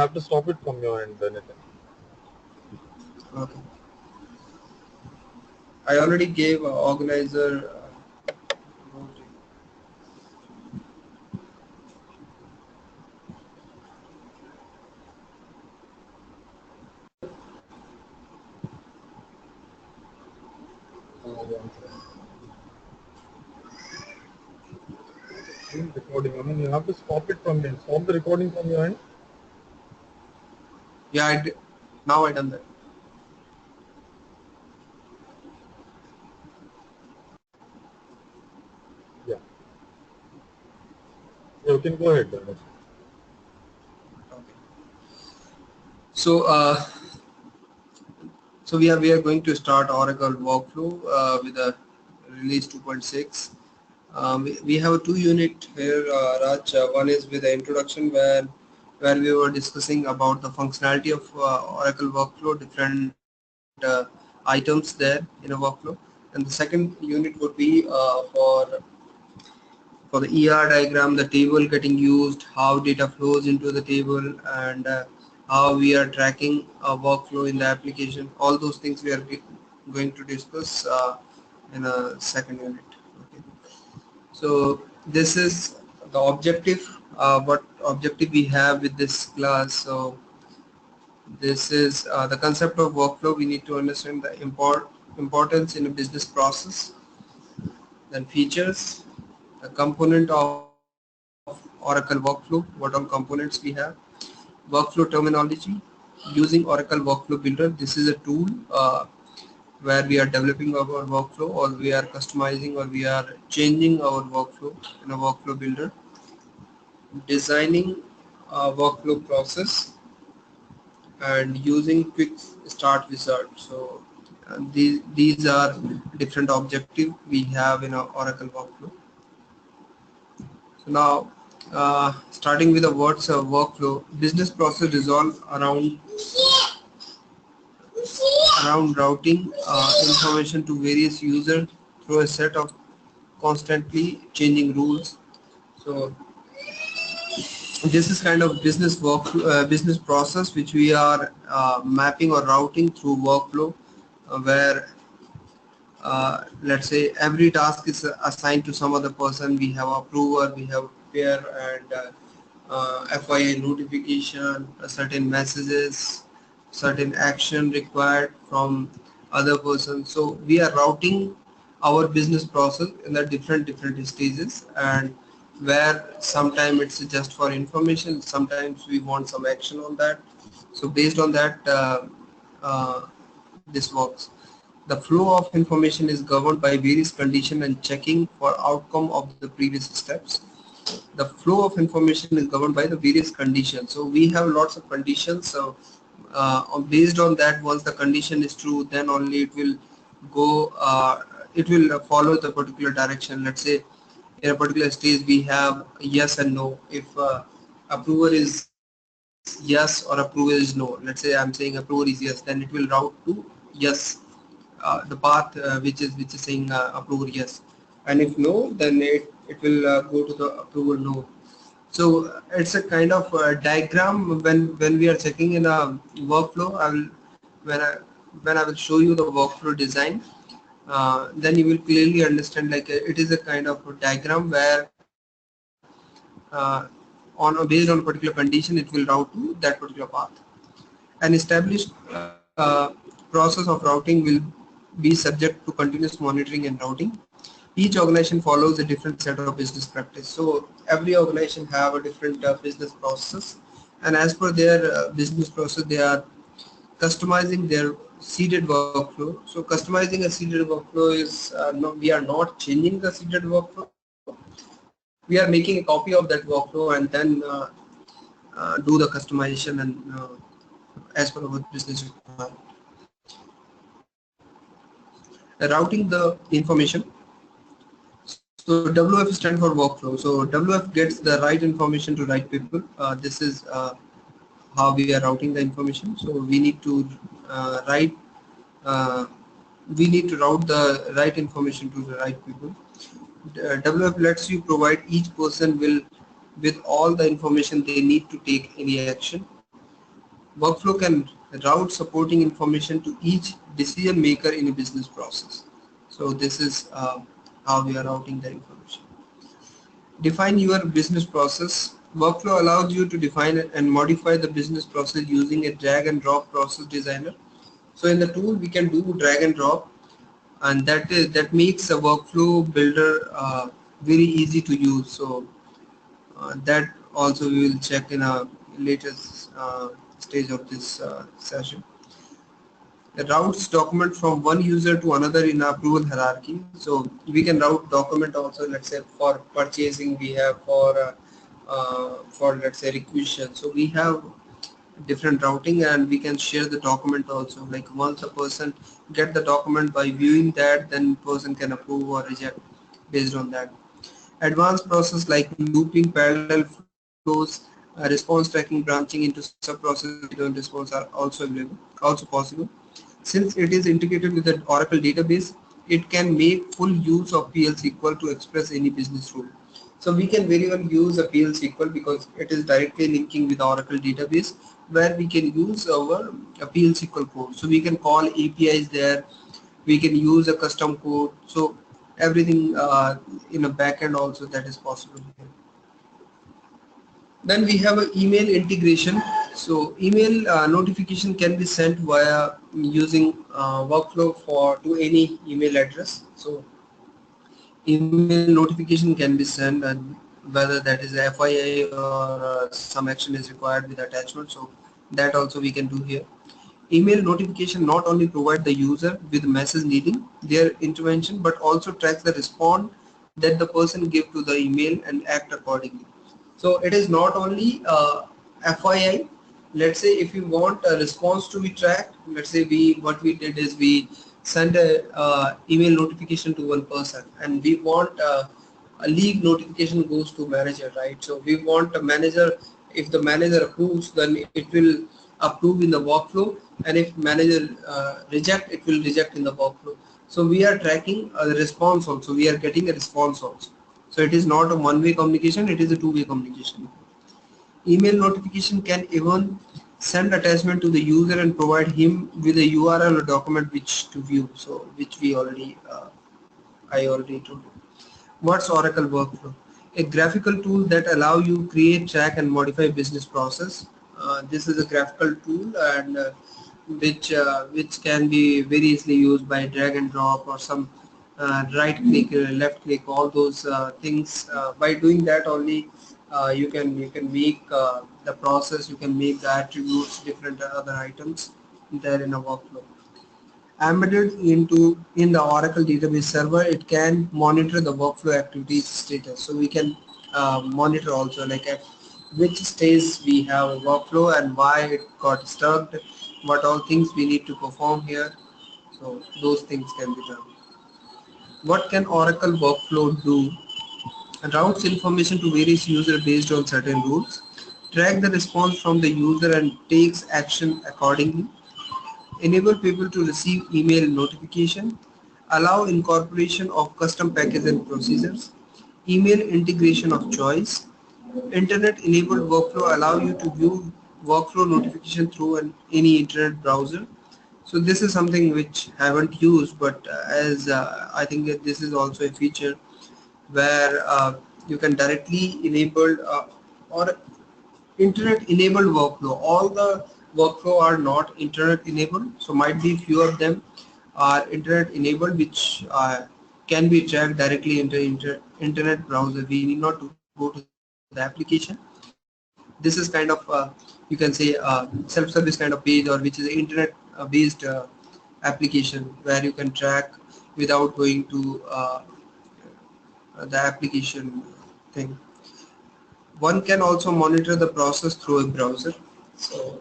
have to stop it from your end, Nitin. Okay. I already gave organizer. Recording. I mean, you have to stop it from your end. Stop the recording from your end. Yeah, I did. Now I done that. Yeah. You can go ahead, Nitin. Okay. So we are going to start Oracle workflow with a release 2.6. We have two unit here, Raj. One is with the introduction where we were discussing about the functionality of Oracle workflow, different items there in a workflow, and the second unit would be for the ER diagram, the table getting used, how data flows into the table, and how we are tracking a workflow in the application. All those things we are going to discuss in a second unit. Okay. So this is the objective. What objective we have with this class? So this is the concept of workflow. We need to understand the importance in a business process, then features, the component of Oracle workflow, what all components we have, workflow terminology, using Oracle Workflow Builder. This is a tool where we are developing our workflow, or we are customizing, or we are changing our workflow in a workflow builder, designing a workflow process, and using quick start wizard. So these are different objectives we have in our Oracle workflow. So now, starting with the words of workflow, business process resolve around routing information to various users through a set of constantly changing rules. So this is kind of business process which we are mapping or routing through workflow, where let's say every task is assigned to some other person. We have approver, we have pair, and FIA notification, certain messages, certain action required from other person. So we are routing our business process in the different stages, and where sometimes it's just for information, sometimes we want some action on that. So based on that, this works. The flow of information is governed by various conditions and checking for outcome of the previous steps. The flow of information is governed by the various conditions. So we have lots of conditions. So based on that, once the condition is true, then only it will go. It will follow the particular direction. Let's say in a particular stage we have yes and no. If approver is yes or approval is no, let's say I'm saying approval is yes, then it will route to yes, the path which is saying approval yes, and if no, then it will go to the approval no. So it's a kind of diagram. When we are checking in a workflow, I will when I when I will show you the workflow design, then you will clearly understand, like it is a kind of a diagram where based on a particular condition it will route to that particular path. An established process of routing will be subject to continuous monitoring and routing. Each organization follows a different set of business practice. So every organization have a different business process, and as per their business process, they are customizing their seeded workflow. So customizing a seeded workflow is we are not changing the seeded workflow. We are making a copy of that workflow and then do the customization and as per our business requirement. Routing the information. So WF stands for workflow. So WF gets the right information to right people. This is how we are routing the information. So we need to write. Uh, we need to route the right information to the right people. WF lets you provide each person will with all the information they need to take any action. Workflow can route supporting information to each decision maker in a business process. So this is how we are routing the information. Define your business process. Workflow allows you to define and modify the business process using a drag and drop process designer. So in the tool we can do drag and drop, and that makes a workflow builder very easy to use. So that also we will check in a later stage of this session. It routes document from one user to another in approval hierarchy. So we can route document also, let's say for purchasing we have for let's say requisition. So we have different routing, and we can share the document also. Like once a person get the document, by viewing that, then person can approve or reject based on that. Advanced process like looping, parallel flows, response tracking, branching into sub-process based on response are also available, also possible. Since it is integrated with the Oracle database, it can make full use of PL SQL to express any business rule. So we can very well use a PL SQL because it is directly linking with the Oracle database, where we can use our PL SQL code. So we can call APIs there, we can use a custom code. So everything in a backend also that is possible here. Then we have an email integration. So email notification can be sent via using workflow for to any email address. So email notification can be sent, and whether that is FII or some action is required with attachment. So that also we can do here. Email notification not only provide the user with message needing their intervention, but also tracks the response that the person give to the email and act accordingly. So it is not only FII. Let's say if you want a response to be tracked, let's say what we did is we send a email notification to one person, and we want a leave notification goes to manager, right? So we want a manager, if the manager approves, then it will approve in the workflow, and if manager reject, it will reject in the workflow. So we are tracking the response also, we are getting a response also. So it is not a one-way communication, it is a two-way communication. Email notification can even send attachment to the user and provide him with a URL or document which to view. So which we already I already told you. What's Oracle Workflow? A graphical tool that allow you create, track and modify business process. This is a graphical tool, and which can be very easily used by drag and drop or some right click, left click, all those things. By doing that only, you can make the process, you can make the attributes, different other items there in a workflow. Embedded in the Oracle database server, it can monitor the workflow activities status. So we can monitor also, like at which stage we have a workflow and why it got stuck, what all things we need to perform here. So those things can be done. What can Oracle Workflow do? Routes information to various users based on certain rules, track the response from the user and takes action accordingly, enable people to receive email notification, allow incorporation of custom packages and procedures, email integration of choice, internet-enabled workflow allow you to view workflow notification through any internet browser. So this is something which I haven't used, but as I think that this is also a feature where you can directly enable or internet enabled workflow. All the workflow are not internet enabled, so might be few of them are internet enabled, which can be tracked directly into internet browser. We need not to go to the application. This is kind of you can say self-service kind of page, or which is internet based application where you can track without going to the application thing. One can also monitor the process through a browser. So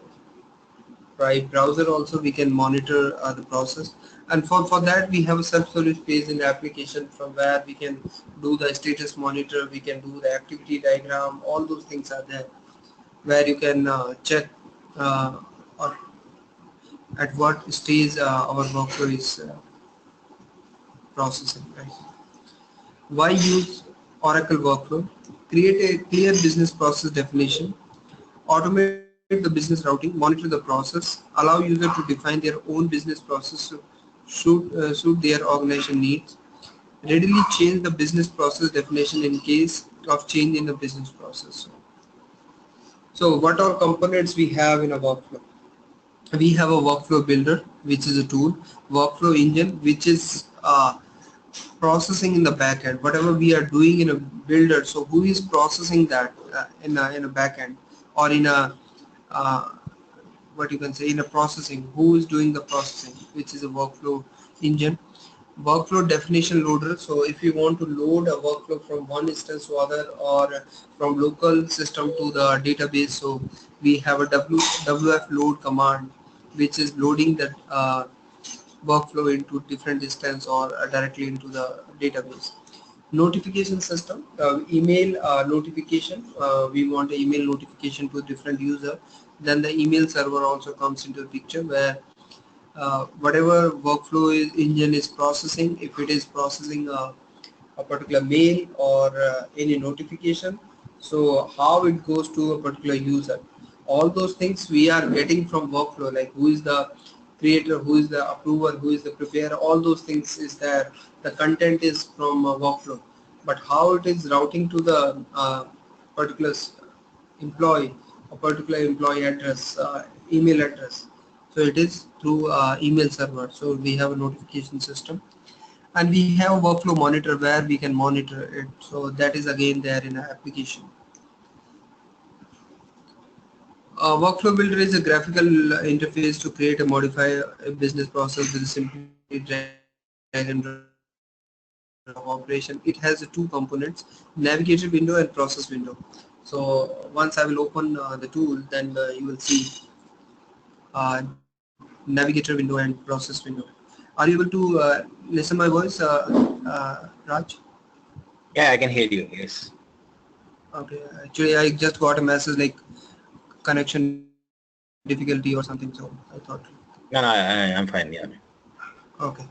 by browser also we can monitor the process, and for that we have a self-service page in the application from where we can do the status monitor, we can do the activity diagram, all those things are there where you can check or at what stage our workflow is processing, right? Why use Oracle Workflow? Create a clear business process definition, automate the business routing, monitor the process, allow user to define their own business process to suit their organization needs, readily change the business process definition in case of change in the business process. So what all components we have in a workflow? We have a workflow builder, which is a tool, workflow engine, which is processing in the back end, whatever we are doing in a builder. So who is processing that in a back end, or in a uh, what you can say, in a processing, who is doing the processing, which is a workflow engine. Workflow definition loader, so if you want to load a workflow from one instance to other, or from local system to the database, so we have a wf load command, which is loading the workflow into different instance, or directly into the database. Notification system, email notification, we want an email notification to a different user, then the email server also comes into the picture, where whatever workflow engine is processing, if it is processing a particular mail, or any notification, so how it goes to a particular user, all those things we are getting from workflow, like who is the creator, who is the approver, who is the preparer, all those things is there. The content is from workflow, but how it is routing to the particular employee, a particular employee address, email address, so it is through email server. So we have a notification system, and we have a workflow monitor where we can monitor it, so that is again there in an application. Workflow builder is a graphical interface to create and modify a business process with simply drag and drop operation. It has two components, navigator window and process window. So once I will open the tool, then you will see navigator window and process window. Are you able to listen my voice, Raj? Yeah, I can hear you. Yes. Okay, actually I just got a message like connection difficulty or something, so I thought. No, I'm fine. Yeah. Okay.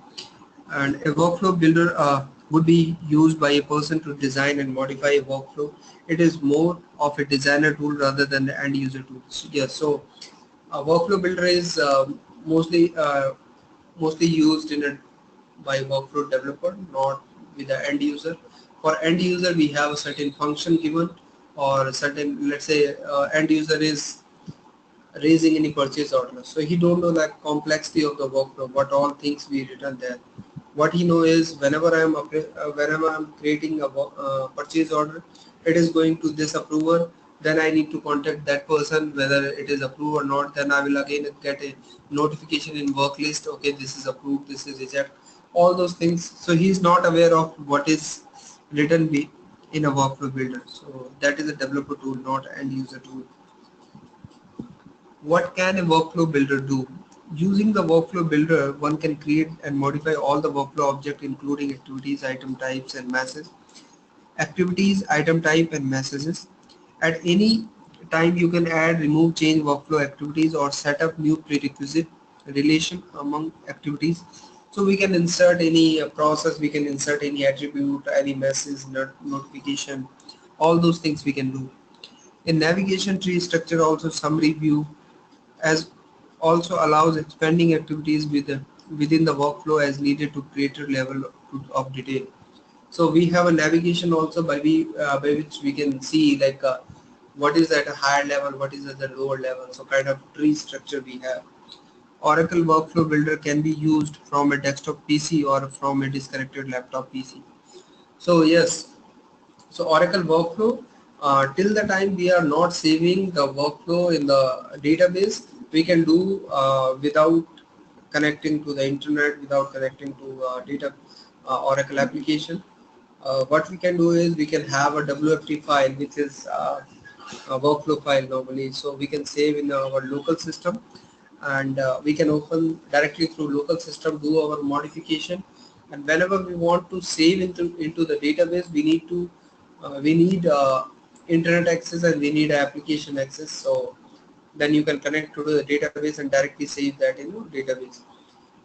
And a workflow builder would be used by a person to design and modify a workflow. It is more of a designer tool rather than the end user tool. Yes, so a workflow builder is mostly mostly used in a by workflow developer, not with the end user. For end user, we have a certain function given, or a certain, let's say, end user is raising any purchase order. So he don't know the complexity of the workflow, what all things we written there. What he know is whenever I'm creating a purchase order, it is going to this approver. Then I need to contact that person whether it is approved or not. Then I will again get a notification in work list. Okay, this is approved, this is reject. All those things. So he is not aware of what is written in a workflow builder. So that is a developer tool, not end user tool. What can a workflow builder do? Using the workflow builder, one can create and modify all the workflow objects, including activities, item types, and messages. Activities, item type, and messages. At any time, you can add, remove, change workflow activities, or set up new prerequisite relation among activities. So we can insert any process, we can insert any attribute, any message, notification, all those things we can do. In navigation tree structure, also summary view as also allows expanding activities within the workflow as needed to greater level of detail. So we have a navigation also by which we can see like what is at a higher level, what is at the lower level. So kind of tree structure we have. Oracle Workflow Builder can be used from a desktop PC or from a disconnected laptop PC. So yes, so Oracle Workflow, till the time we are not saving the workflow in the database, we can do without connecting to the internet, without connecting to Oracle application. What we can do is we can have a WFT file, which is a workflow file normally. So we can save in our local system, and we can open directly through local system, do our modification, and whenever we want to save into the database, we need internet access, and we need application access. So then you can connect to the database and directly save that in your database.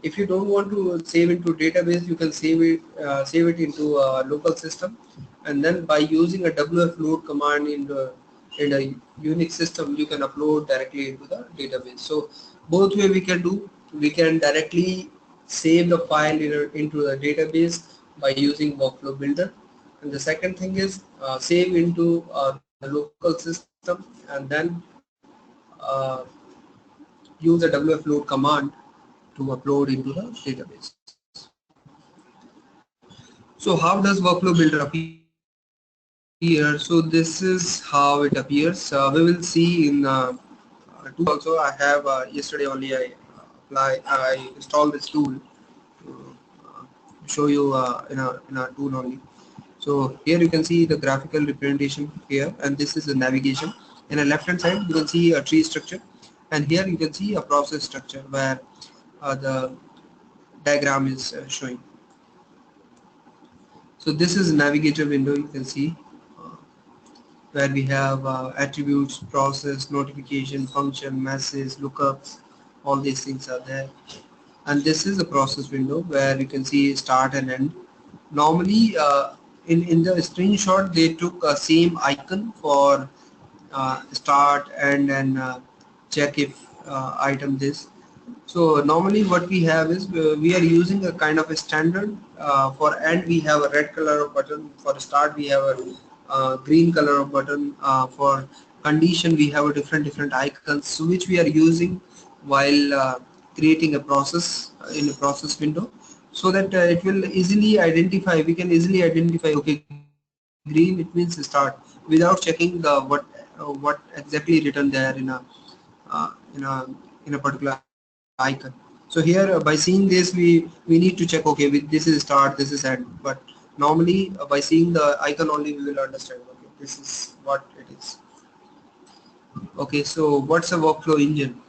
If you don't want to save into database, you can save it into a local system, and then by using a wf load command in the in a Unix system, you can upload directly into the database. So both way we can do. We can directly save the file into the database by using Workflow Builder. And the second thing is save into the local system and then uh, use the wfload command to upload into the database. So how does Workflow Builder appear? So this is how it appears. We will see in tools also. I have yesterday only I installed this tool to show you in a tool only. So here you can see the graphical representation here, and this is the navigation. In the left hand side you can see a tree structure, and here you can see a process structure where the diagram is showing. So this is a navigator window, you can see uh, where we have attributes, process, notification, function, message, lookups, all these things are there. And this is the process window where you can see start and end. Normally in the screenshot they took a same icon for start, end, and check if item this. So normally what we have is we are using a kind of a standard. For end we have a red color of button, for start we have a green color of button, for condition we have a different icons, so which we are using while creating a process in a process window, so that it will easily identify, we can easily identify, okay, green it means start, without checking what exactly written there in a particular icon. So here by seeing this we need to check, okay, this is start, this is end, but normally by seeing the icon only we will understand, okay, this is what it is. Okay, so what's a workflow engine?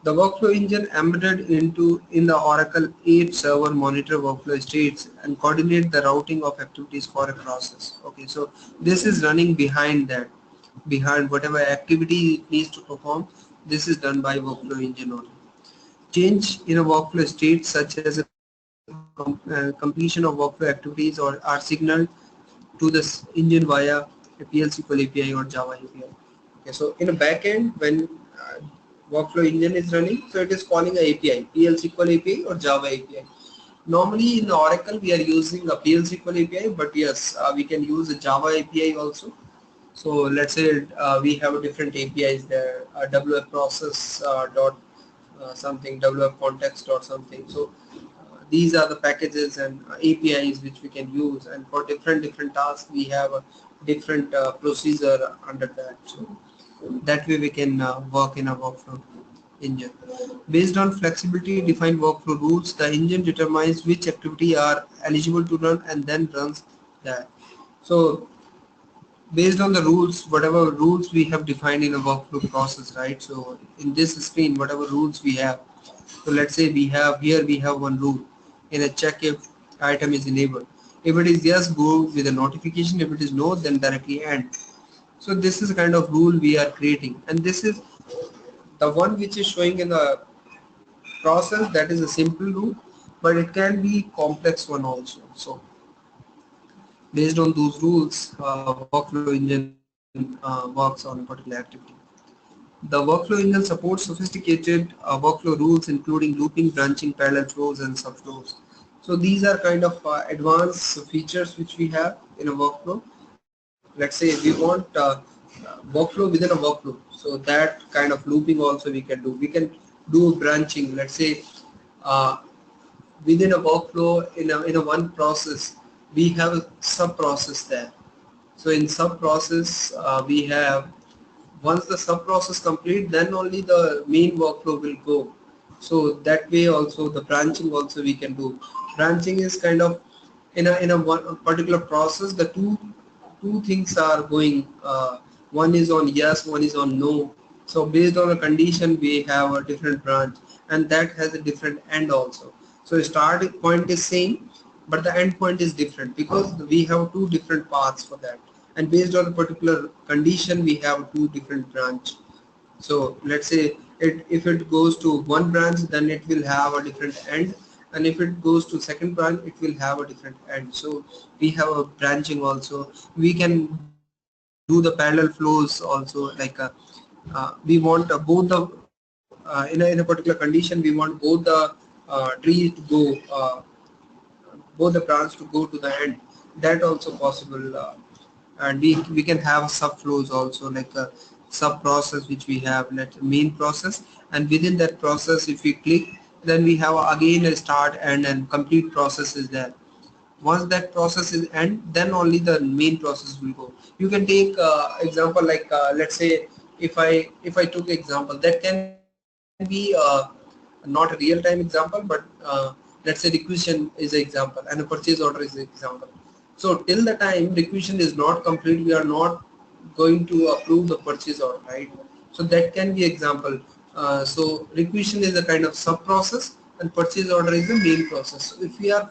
The workflow engine embedded in the Oracle 8 server monitor workflow states and coordinate the routing of activities for a process. Okay, so this is running behind that, behind whatever activity it needs to perform. This is done by workflow engine only. Change in a workflow state such as a completion of workflow activities are signaled to this engine via a PL SQL API or Java API. Okay, so in a backend when workflow engine is running, so it is calling a API, PL SQL API or Java API. Normally in Oracle we are using a PL SQL API, but yes, we can use a Java API also. So let's say we have different APIs there, WF process dot something, WF context or something. So these are the packages and APIs which we can use, and for different tasks we have a different procedure under that. So that way we can work in a workflow engine. Based on flexibility defined workflow rules, the engine determines which activity are eligible to run and then runs that. So based on the rules, whatever rules we have defined in a workflow process, right? So in this screen, whatever rules we have, so let's say we have here, we have one rule in a check if item is enabled. If it is yes, go with a notification. If it is no, then directly end. So this is the kind of rule we are creating, and this is the one which is showing in the process. That is a simple rule, but it can be complex one also. So based on those rules, workflow engine works on a particular activity. The workflow engine supports sophisticated workflow rules, including looping, branching, parallel flows, and subflows. So these are kind of advanced features which we have in a workflow. Let's say we want workflow within a workflow, so that kind of looping also we can do. We can do branching. Let's say uh, within a workflow in a one process we have a sub process there. So in sub process we have, once the sub process complete, then only the main workflow will go. So that way also the branching also we can do. Branching is kind of in a one particular process, the two things are going, one is on yes, one is on no. So based on a condition we have a different branch, and that has a different end also. So start point is same, but the end point is different because we have two different paths for that, and based on a particular condition we have two different branch. So let's say if it goes to one branch, then it will have a different end, and if it goes to second branch it will have a different end. So we have a branching also. We can do do the parallel flows also, like we want both the in a particular condition we want both the tree to go both the branch to go to the end. That also possible, and we can have subflows also, like a sub process which we have, let main process, and within that process if we click, then we have again a start and complete process is there. Once that process is end, then only the main process will go. You can take example like let's say if I took example that can be not a real-time example, but let's say requisition is an example and a purchase order is an example. So till the time requisition is not complete, we are not going to approve the purchase order, right? So that can be example. So requisition is a kind of sub process and purchase order is the main process. So if we are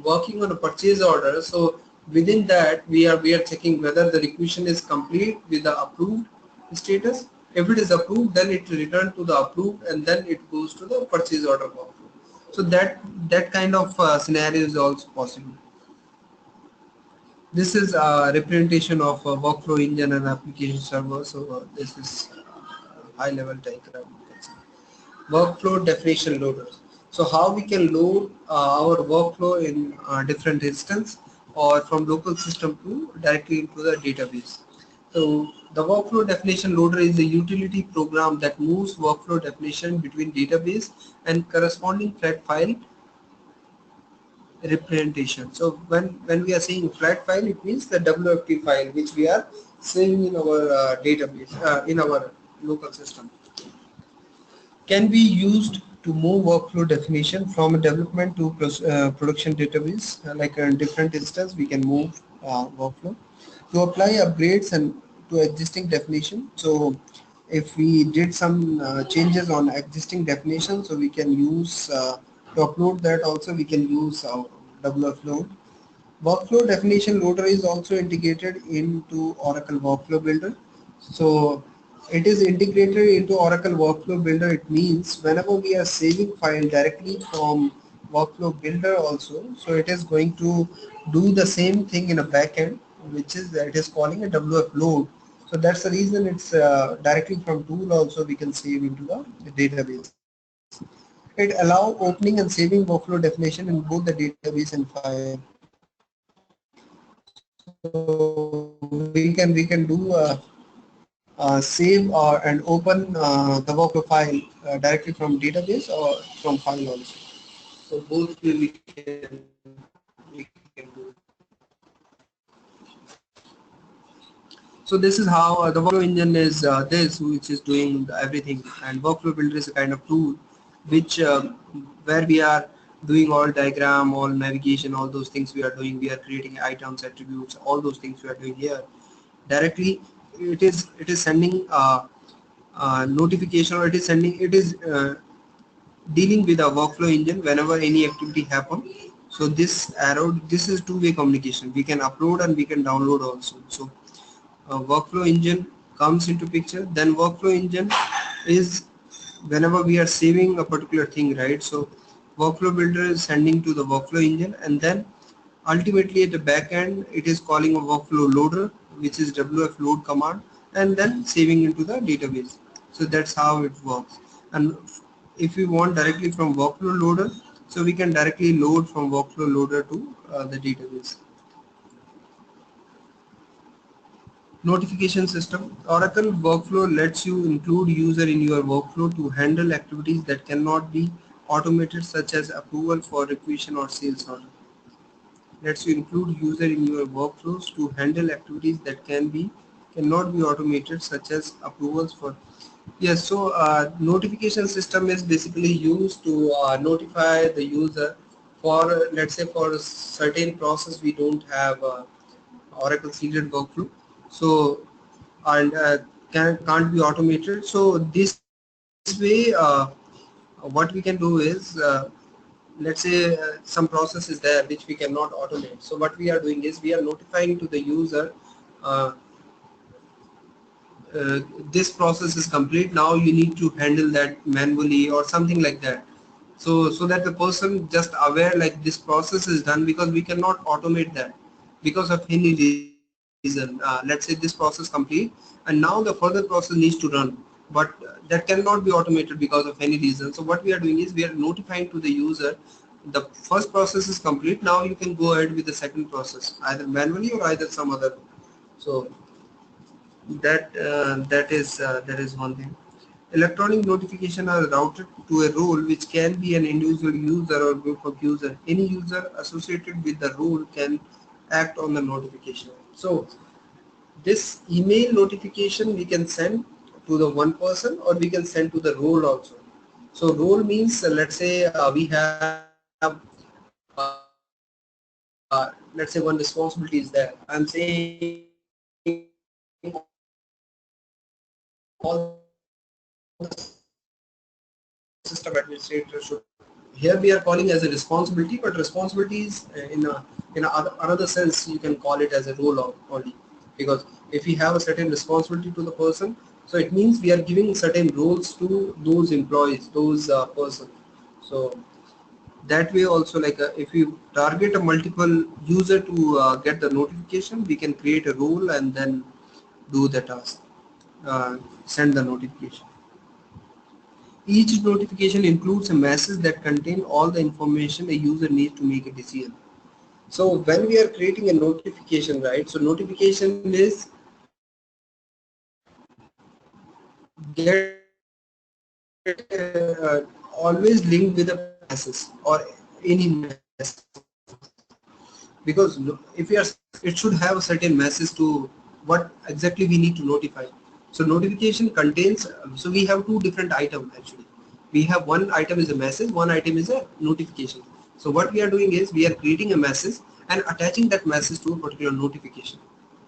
working on a purchase order, so within that we are checking whether the requisition is complete with the approved status. If it is approved, then it return to the approved and then it goes to the purchase order workflow. So that kind of scenario is also possible. This is a representation of a workflow engine and application server. So this is high level diagram. Workflow definition loaders. So how we can load our workflow in different instance or from local system to directly into the database. So the workflow definition loader is a utility program that moves workflow definition between database and corresponding flat file representation. So when we are saying flat file, it means the WFT file which we are saving in our database in our local system. Can be used to move workflow definition from a development to production database. Like in different instance, we can move workflow to apply upgrades and to existing definition. So if we did some changes on existing definition, so we can use to upload that also we can use our WF load. Workflow definition loader is also integrated into Oracle Workflow Builder. So it is integrated into Oracle Workflow Builder. It means whenever we are saving file directly from Workflow Builder also, so it is going to do the same thing in a backend, which is that it is calling a WF load. So that's the reason it's directly from tool also we can save into the database. It allows opening and saving workflow definition in both the database and file. So we can do save and open the workflow file directly from database or from file also. So both we can do. So this is how the workflow engine is this, which is doing everything, and workflow builder is a kind of tool which where we are doing all diagram, all navigation, all those things we are doing. We are creating items, attributes, all those things we are doing here directly. It is sending notification, or it is dealing with a workflow engine whenever any activity happen. So this arrow, this is two-way communication. We can upload and we can download also. So workflow engine comes into picture. Then workflow engine is whenever we are saving a particular thing, right? So workflow builder is sending to the workflow engine, and then ultimately at the back end it is calling a workflow loader, which is WF load command, and then saving into the database. So that's how it works. And if we want directly from workflow loader, so we can directly load from workflow loader to the database. Notification system. Oracle Workflow lets you include user in your workflow to handle activities that cannot be automated, such as approval for requisition or sales order. Lets you include user in your workflows to handle activities that cannot be automated, such as approvals for. Yes, so notification system is basically used to notify the user for, let's say, for a certain process we don't have Oracle seeded workflow. So and can't be automated. So this way what we can do is let's say some process is there which we cannot automate. So what we are doing is we are notifying to the user this process is complete, now you need to handle that manually or something like that. So that the person just aware like this process is done, because we cannot automate that because of any reason. reason, let's say this process complete and now the further process needs to run, but that cannot be automated because of any reason. So what we are doing is we are notifying to the user the first process is complete, now you can go ahead with the second process either manually or either some other. So that is one thing. Electronic notification are routed to a role which can be an individual user or group of user. Any user associated with the role can act on the notification. So this email notification we can send to the one person or we can send to the role also. So role means let's say we have let's say one responsibility is there. I'm saying all the system administrator should. Here we are calling as a responsibility, but responsibility is in another sense you can call it as a role only, because if we have a certain responsibility to the person, so it means we are giving certain roles to those employees, those person. So that way also, like if you target a multiple user to get the notification, we can create a role and then do the task, send the notification. Each notification includes a message that contains all the information a user needs to make a decision. So when we are creating a notification, right? So notification is get always linked with a message or any message, because if we are, it should have a certain message to what exactly we need to notify. So notification contains, so we have two different items actually. We have one item is a message, one item is a notification. So what we are doing is we are creating a message and attaching that message to a particular notification.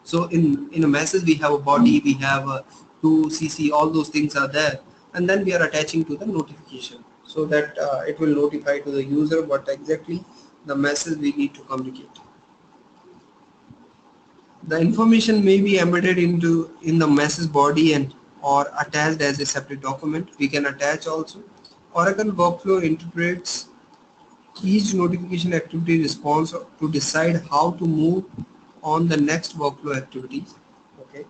So in a message we have a body, we have a to CC, all those things are there, and then we are attaching to the notification so that it will notify to the user what exactly the message we need to communicate. The information may be embedded in the message body and or attached as a separate document. We can attach also. Oracle Workflow interprets each notification activity response to decide how to move on the next workflow activities. Okay,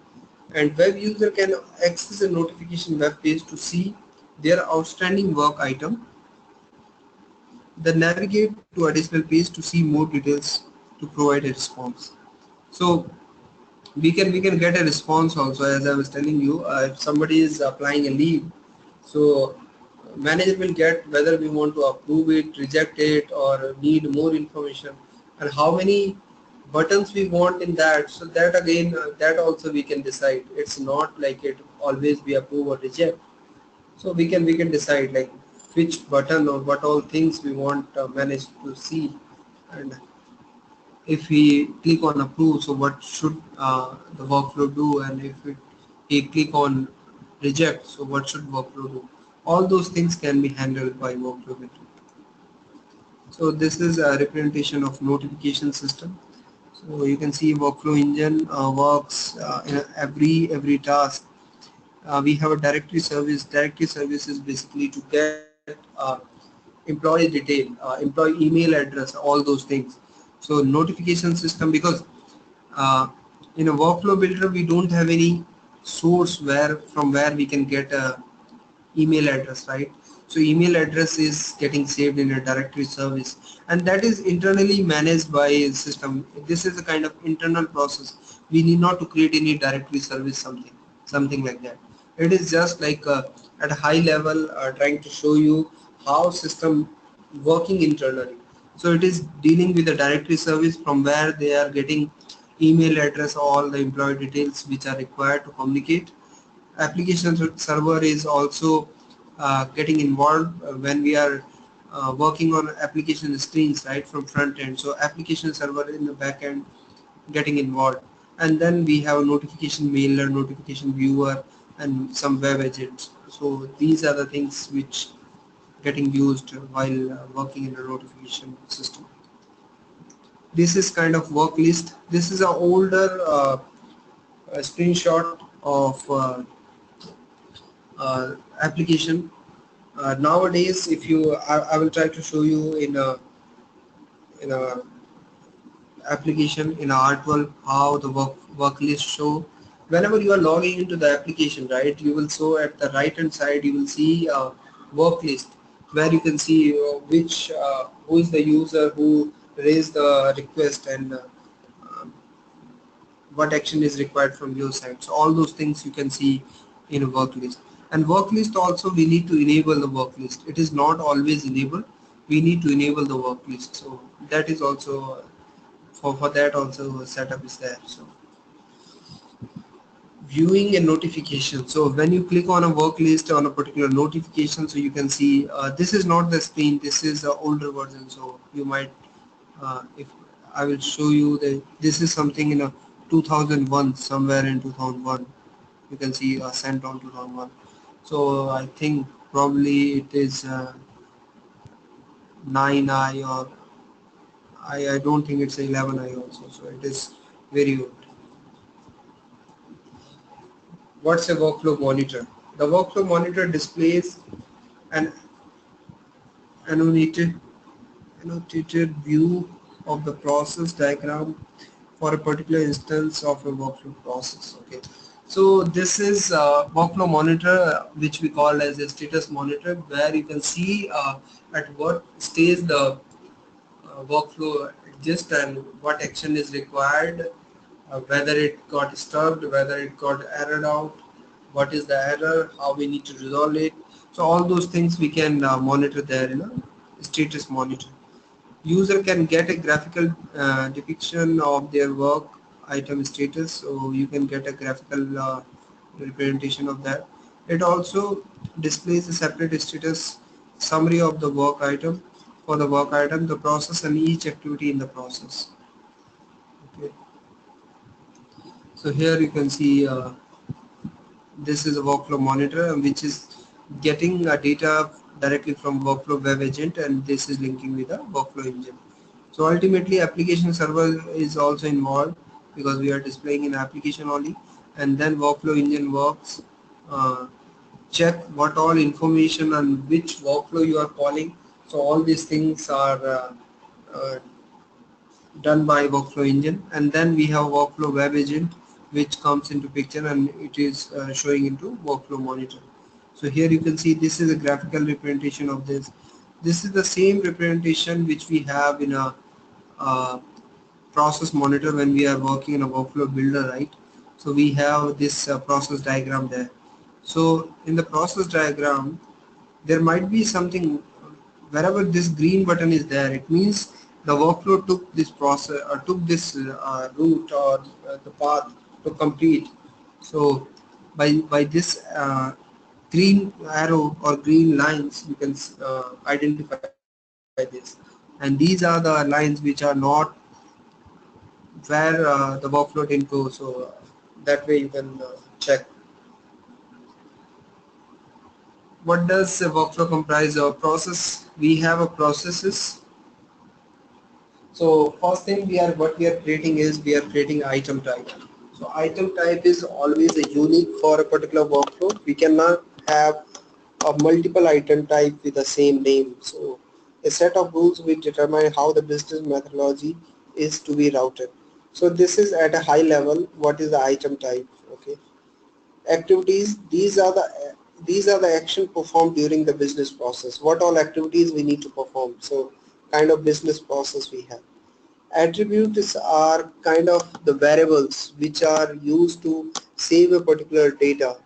and web user can access a notification web page to see their outstanding work item. Then navigate to additional page to see more details to provide a response. So we can get a response also, as I was telling you. If somebody is applying a leave, so manager will get whether we want to approve it, reject it, or need more information, and how many buttons we want in that. So that again, that also we can decide. It's not like it always be approve or reject. So we can decide like which button or what all things we want manage to see. And if we click on approve, so what should the workflow do, and if we click on reject, so what should workflow do. All those things can be handled by workflow builder. So this is a representation of notification system. So you can see workflow engine works in every task. We have a directory service. Directory service is basically to get employee detail, employee email address, all those things. So notification system, because uh, in a workflow builder we don't have any source from where we can get a email address, right? So email address is getting saved in a directory service, and that is internally managed by a system. This is a kind of internal process. We need not to create any directory service, something like that. It is just like at a high level trying to show you how system working internally. So it is dealing with the directory service from where they are getting email address, all the employee details which are required to communicate. Application server is also getting involved when we are working on application screens, right, from front end. So application server in the back end getting involved, and then we have a notification mailer, notification viewer, and some web agents. So these are the things which getting used while working in a notification system. This is kind of work list. This is an older screenshot of application. Nowadays, if you, I will try to show you in a application in R12 how the work list show. Whenever you are logging into the application, right, you will show at the right hand side, you will see a work list where you can see which who is the user who raised the request, and what action is required from your side. So all those things you can see in a work list. And work list also, we need to enable the work list. It is not always enabled. We need to enable the work list. So that is also for that also a setup is there. So viewing and notification. So when you click on a work list on a particular notification, so you can see this is not the screen. This is an older version. So you might if I will show you that this is something in a 2001, somewhere in 2001 you can see sent on 2001. So I think probably it is 9i, or I don't think it's 11i also, so it is very old. What's a workflow monitor? The workflow monitor displays an annotated view of the process diagram for a particular instance of a workflow process. Okay, so this is workflow monitor, which we call as a status monitor, where you can see at what stage the workflow exists and what action is required, whether it got stuck, whether it got errored out, what is the error, how we need to resolve it. So all those things we can monitor there in a status monitor. User can get a graphical depiction of their work item status, so you can get a graphical representation of that. It also displays a separate status summary of the work item, for the work item, the process, and each activity in the process. Okay. So here you can see this is a workflow monitor, which is getting data directly from workflow web agent, and this is linking with the workflow engine. So ultimately application server is also involved, because we are displaying an application only, and then workflow engine works, check what all information and which workflow you are calling. So all these things are uh, done by workflow engine, and then we have workflow web agent, which comes into picture, and it is showing into workflow monitor. So here you can see this is a graphical representation of this. This is the same representation which we have in a process monitor when we are working in a workflow builder, right? So we have this process diagram there. So in the process diagram, there might be something, wherever this green button is there, it means the workflow took this process or took this route, or the path to complete. So by this green arrow or green lines, you can identify this, and these are the lines which are not where the workflow didn't go. So that way you can check. What does a workflow comprise of? Process, we have a processes. So first thing what we are creating is we are creating item type. So item type is always a unique for a particular workflow. We cannot have a multiple item type with the same name. So a set of rules will determine how the business methodology is to be routed. So this is at a high level what is the item type. Okay. Activities, these are the action performed during the business process. What all activities we need to perform. So kind of business process we have. Attributes are kind of the variables which are used to save a particular data,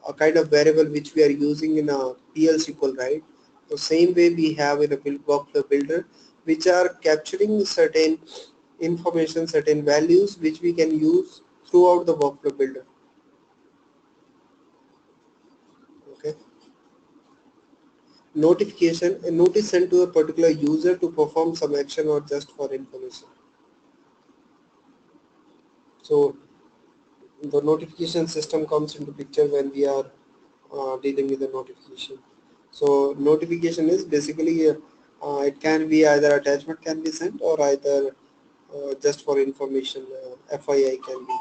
a kind of variable which we are using in a PL SQL, right? The same way we have in a workflow builder, which are capturing certain information, certain values which we can use throughout the workflow builder. Okay. Notification, a notice sent to a particular user to perform some action or just for information. So the notification system comes into picture when we are dealing with the notification. So notification is basically it can be either attachment can be sent, or either just for information, FYI can be.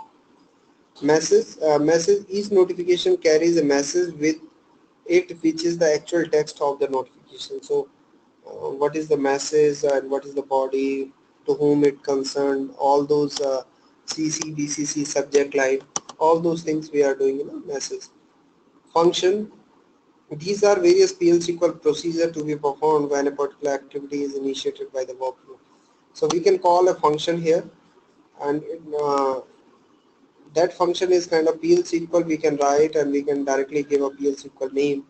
Message, each notification carries a message with it, which is the actual text of the notification. So what is the message and what is the body, to whom it concerned, all those CC, BCC, subject line, all those things we are doing in a message. Function, these are various PL SQL procedure to be performed when a particular activity is initiated by the workflow. So we can call a function here, and that function is kind of PL SQL we can write, and we can directly give a PL SQL name,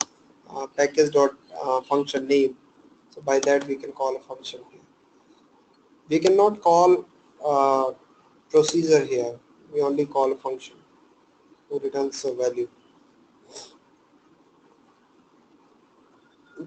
package.function name. So by that we can call a function here. We cannot call procedure here. We only call a function who returns a value.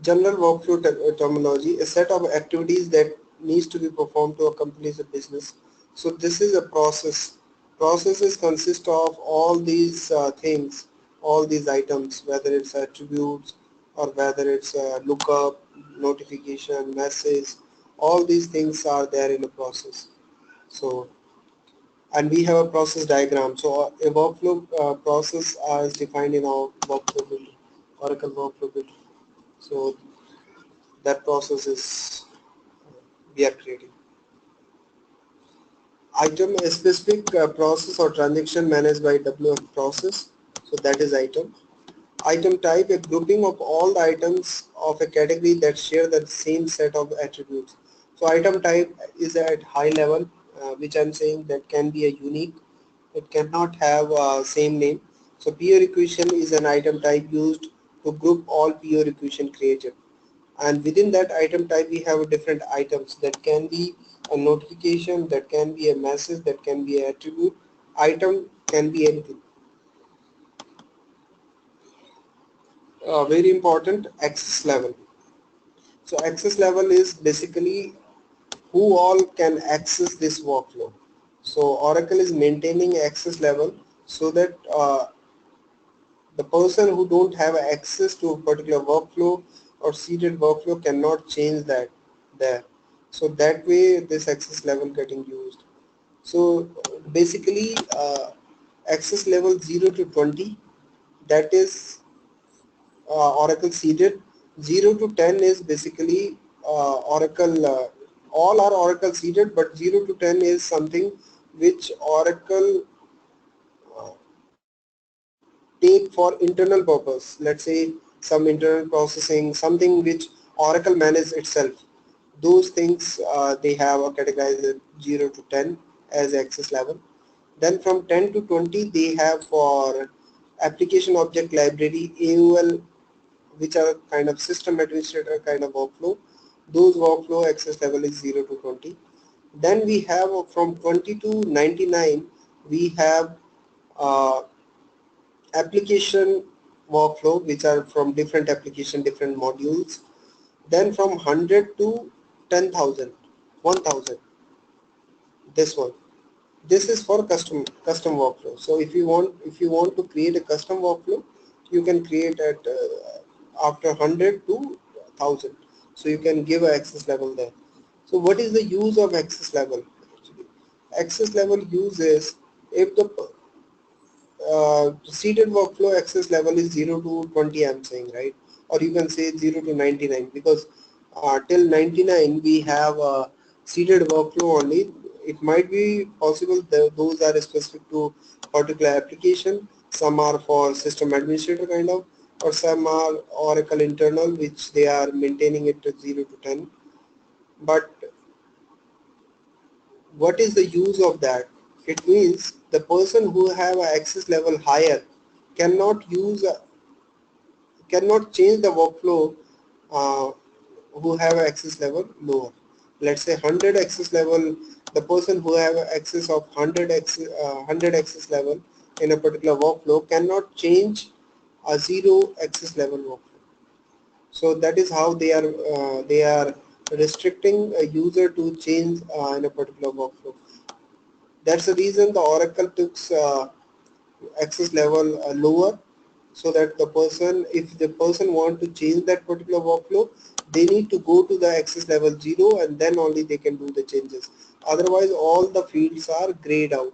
General workflow terminology, a set of activities that needs to be performed to accomplish a business. So this is a process. Processes consist of all these things, all these items, whether it's attributes or whether it's lookup, notification, message, all these things are there in a process. So, and we have a process diagram. So a workflow process is defined in our workflow builder, Oracle workflow builder. So that process is we are creating. Item, a specific process or transaction managed by WF process. So that is item. Item type, a grouping of all the items of a category that share the same set of attributes. So item type is at high level, which I'm saying that can be a unique. It cannot have same name. So PO requisition is an item type used to group all PO requisition created. And within that item type we have different items that can be a notification, that can be a message, that can be an attribute. Item can be anything. Very important, access level. So access level is basically who all can access this workflow. So Oracle is maintaining access level so that the person who don't have access to a particular workflow or seeded workflow cannot change that there. So that way this access level getting used. So basically access level 0 to 20, that is Oracle seeded. 0 to 10 is basically Oracle, all are Oracle seeded, but 0 to 10 is something which Oracle take for internal purpose. Let's say some internal processing, something which Oracle manages itself. Those things they have a categorized 0 to 10 as access level. Then from 10 to 20 they have for application object library, AOL, which are kind of system administrator kind of workflow. Those workflow access level is 0 to 20. Then we have from 20 to 99 we have application workflow, which are from different application, different modules. Then from 100 to 10,000, 1,000, this one. This is for custom workflow. So if you want to create a custom workflow, you can create at after 100 to 1,000. So you can give an access level there. So what is the use of access level? Actually, access level use is if the seeded workflow access level is 0 to 20, I'm saying, right? Or you can say 0 to 99, because till 99 we have a seeded workflow only. It might be possible that those are specific to particular application. Some are for system administrator kind of, or some are Oracle internal, which they are maintaining it to 0 to 10. But what is the use of that? It means the person who have an access level higher cannot use, cannot change the workflow who have access level lower. Let's say 100 access level, the person who have access of 100 access level in a particular workflow cannot change a 0 access level workflow. So that is how they are restricting a user to change in a particular workflow. That's the reason the Oracle took access level lower, so that the person, if the person want to change that particular workflow, they need to go to the access level 0 and then only they can do the changes. Otherwise all the fields are grayed out.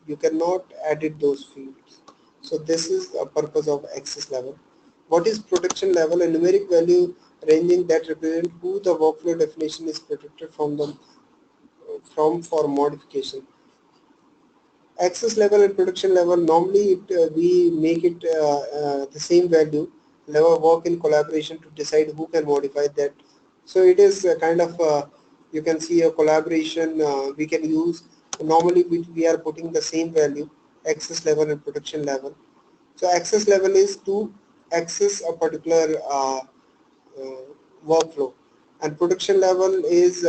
You cannot edit those fields. So this is a purpose of access level. What is protection level? A numeric value ranging that represent who the workflow definition is protected from the for modification. Access level and production level, normally we make it the same value. Never work in collaboration to decide who can modify that. So it is kind of you can see a collaboration we can use. Normally we are putting the same value, access level and production level. So access level is to access a particular workflow, and production level is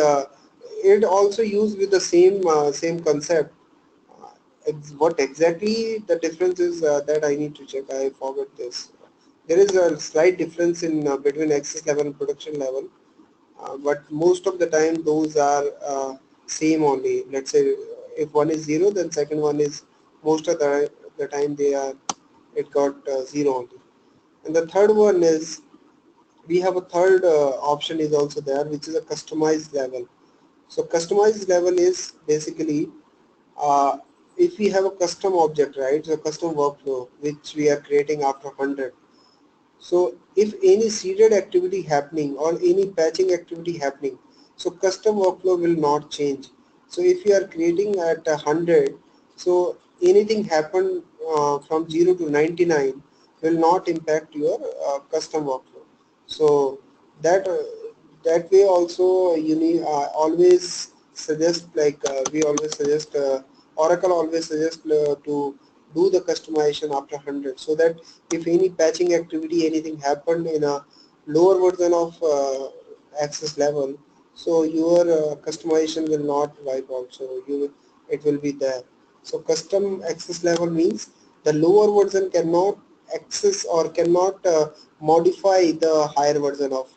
it also used with the same concept. What exactly the difference is that I need to check. I forgot this. There is a slight difference in between access level and production level, but most of the time those are same only. Let's say if one is 0, then second one is most of the time they are it got 0 only. And the third one is we have a third option is also there, which is a customized level. So customized level is basically uh, if we have a custom object, right, so custom workflow which we are creating after 100. So if any seeded activity happening or any patching activity happening, so custom workflow will not change. So if you are creating at 100, so anything happen from 0 to 99 will not impact your custom workflow. So that that way also you need always suggest, like we always suggest Oracle always suggests to do the customization after 100, so that if any patching activity anything happened in a lower version of access level, so your customization will not wipe out, so it will be there. So custom access level means the lower version cannot access or cannot modify the higher version of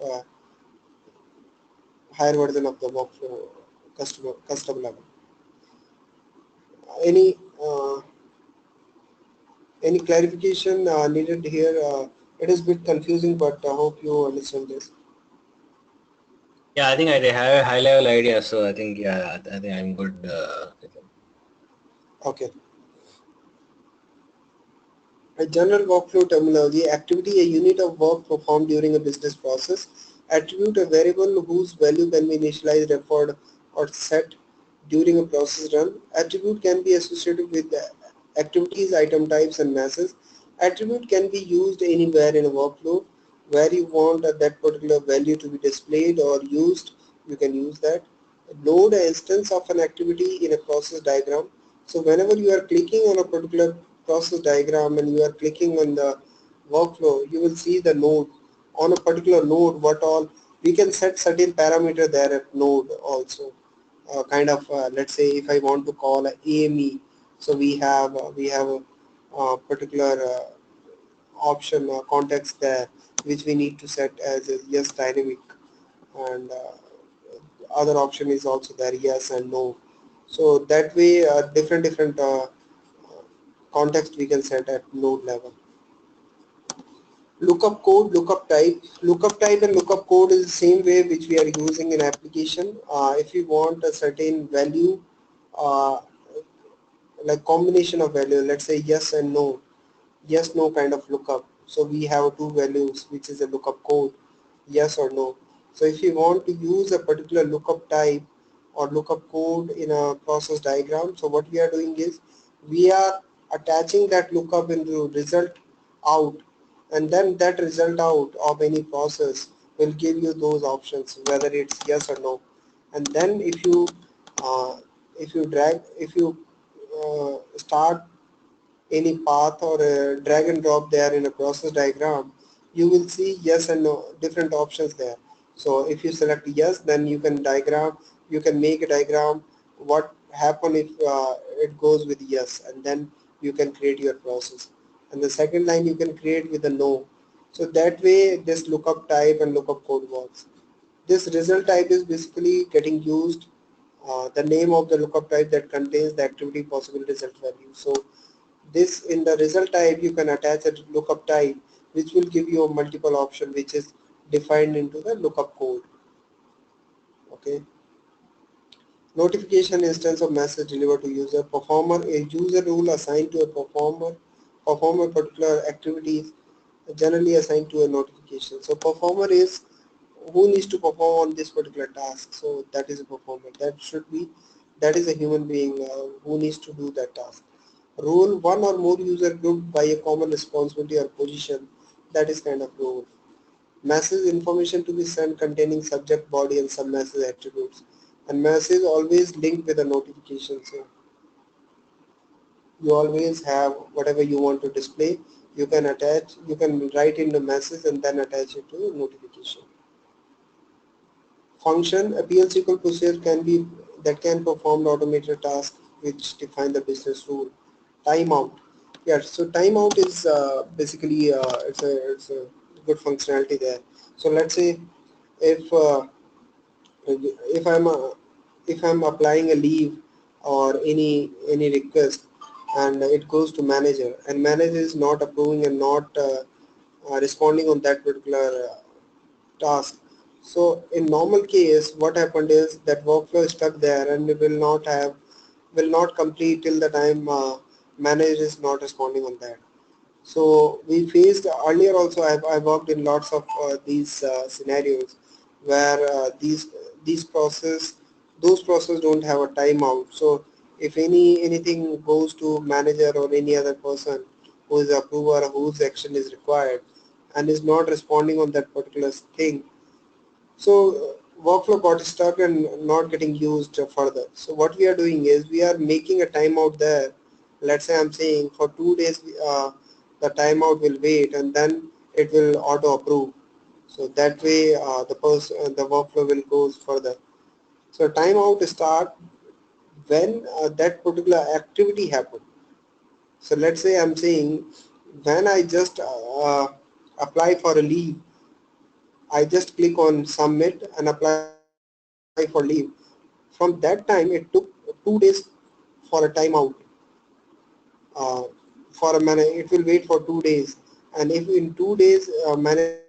the workflow custom level. Any any clarification needed here? It is a bit confusing, but I hope you understand this. Yeah, I think I have a high level idea, so I think, yeah, I think I'm good. Okay. A general workflow terminology: activity, a unit of work performed during a business process. Attribute, a variable whose value can be initialized, referred, or set during a process run. Attribute can be associated with activities, item types, and masses. Attribute can be used anywhere in a workflow where you want that particular value to be displayed or used. You can use that. Load an instance of an activity in a process diagram. So whenever you are clicking on a particular process diagram and you are clicking on the workflow, you will see the node. On a particular node, what all we can set certain parameter there at node also. Kind of let's say if I want to call a AME, so we have a particular option context there which we need to set as a yes dynamic, and other option is also there, yes and no. So that way different context we can set at node level. Lookup code, lookup type and lookup code is the same way which we are using in application. If we want a certain value, uh, like combination of value, let's say yes and no, yes no kind of lookup. So we have two values which is a lookup code, yes or no. So if you want to use a particular lookup type or lookup code in a process diagram, so what we are doing is we are attaching that lookup into result out, and then that result out of any process will give you those options whether it's yes or no. And then if you drag, if you start any path or drag and drop there in a process diagram, you will see yes and no different options there. So if you select yes, then you can make a diagram what happen if it goes with yes, and then you can create your process. And the second line you can create with a no. So that way this lookup type and lookup code works. This result type is basically getting used, the name of the lookup type that contains the activity possible result value. So this in the result type you can attach a lookup type which will give you a multiple option which is defined into the lookup code. Okay. Notification instance of message delivered to user. Performer, a user rule assigned to a performer perform a particular activities generally assigned to a notification. So performer is who needs to perform on this particular task. So that is a performer. That should be that is a human being who needs to do that task. Role, one or more user grouped by a common responsibility or position, that is kind of role. Message, information to be sent containing subject, body and some message attributes. And message always linked with a notification. So you always have whatever you want to display, you can attach, you can write in the message and then attach it to notification. Function, a PL SQL procedure can be that can perform automated tasks which define the business rule. Timeout. Yeah, so timeout is basically it's a good functionality there. So let's say if if I'm if I'm applying a leave or any request and it goes to manager and manager is not approving and not responding on that particular task. So in normal case, what happened is that workflow is stuck there and it will not complete till the time manager is not responding on that. So we faced earlier also. I worked in lots of these scenarios where these those process don't have a timeout. So if anything goes to manager or any other person who is approver whose action is required and is not responding on that particular thing, so workflow got stuck and not getting used further. So what we are doing is we are making a timeout there. Let's say I'm saying for 2 days the timeout will wait and then it will auto approve. So that way the workflow will go further. So timeout start when that particular activity happened. So let's say I'm saying when I just apply for a leave, I just click on submit and apply for leave. From that time, it took 2 days for a timeout. Uh, for a manager, it will wait for 2 days, and if in 2 days manager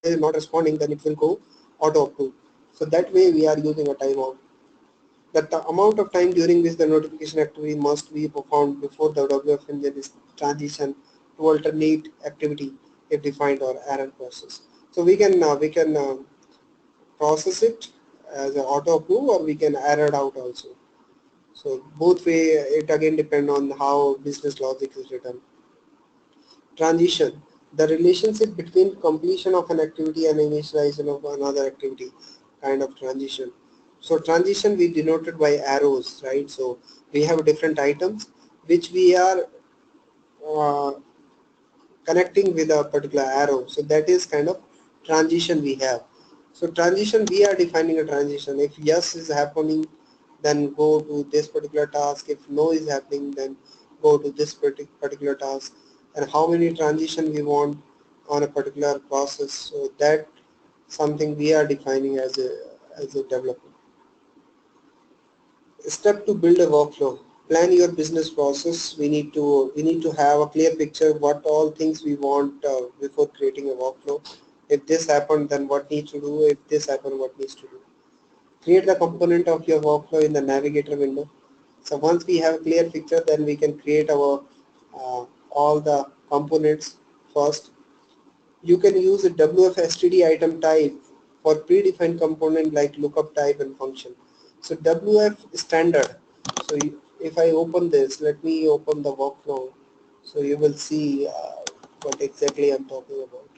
is not responding, then it will go auto approve. So that way, we are using a timeout. That the amount of time during which the notification activity must be performed before the WF engine is transition to alternate activity if defined or error process. So we can process it as an auto approve or we can error it out also. So both way it again depend on how business logic is written. Transition, the relationship between completion of an activity and initialization of another activity, kind of transition. So transition we denoted by arrows, right? So we have different items which we are uh, connecting with a particular arrow. So that is kind of transition we have. So transition, we are defining a transition. If yes is happening, then go to this particular task. If no is happening, then go to this particular task. And how many transition we want on a particular process. So that something we are defining as a developer. Step to build a workflow. Plan your business process. We need to have a clear picture what all things we want before creating a workflow. If this happened, then what needs to do? If this happened, what needs to do? Create the component of your workflow in the navigator window. So once we have a clear picture, then we can create our all the components first. You can use a WF-STD item type for predefined component like lookup type and function. So WF standard. So if I open this, let me open the workflow. So you will see what exactly I'm talking about.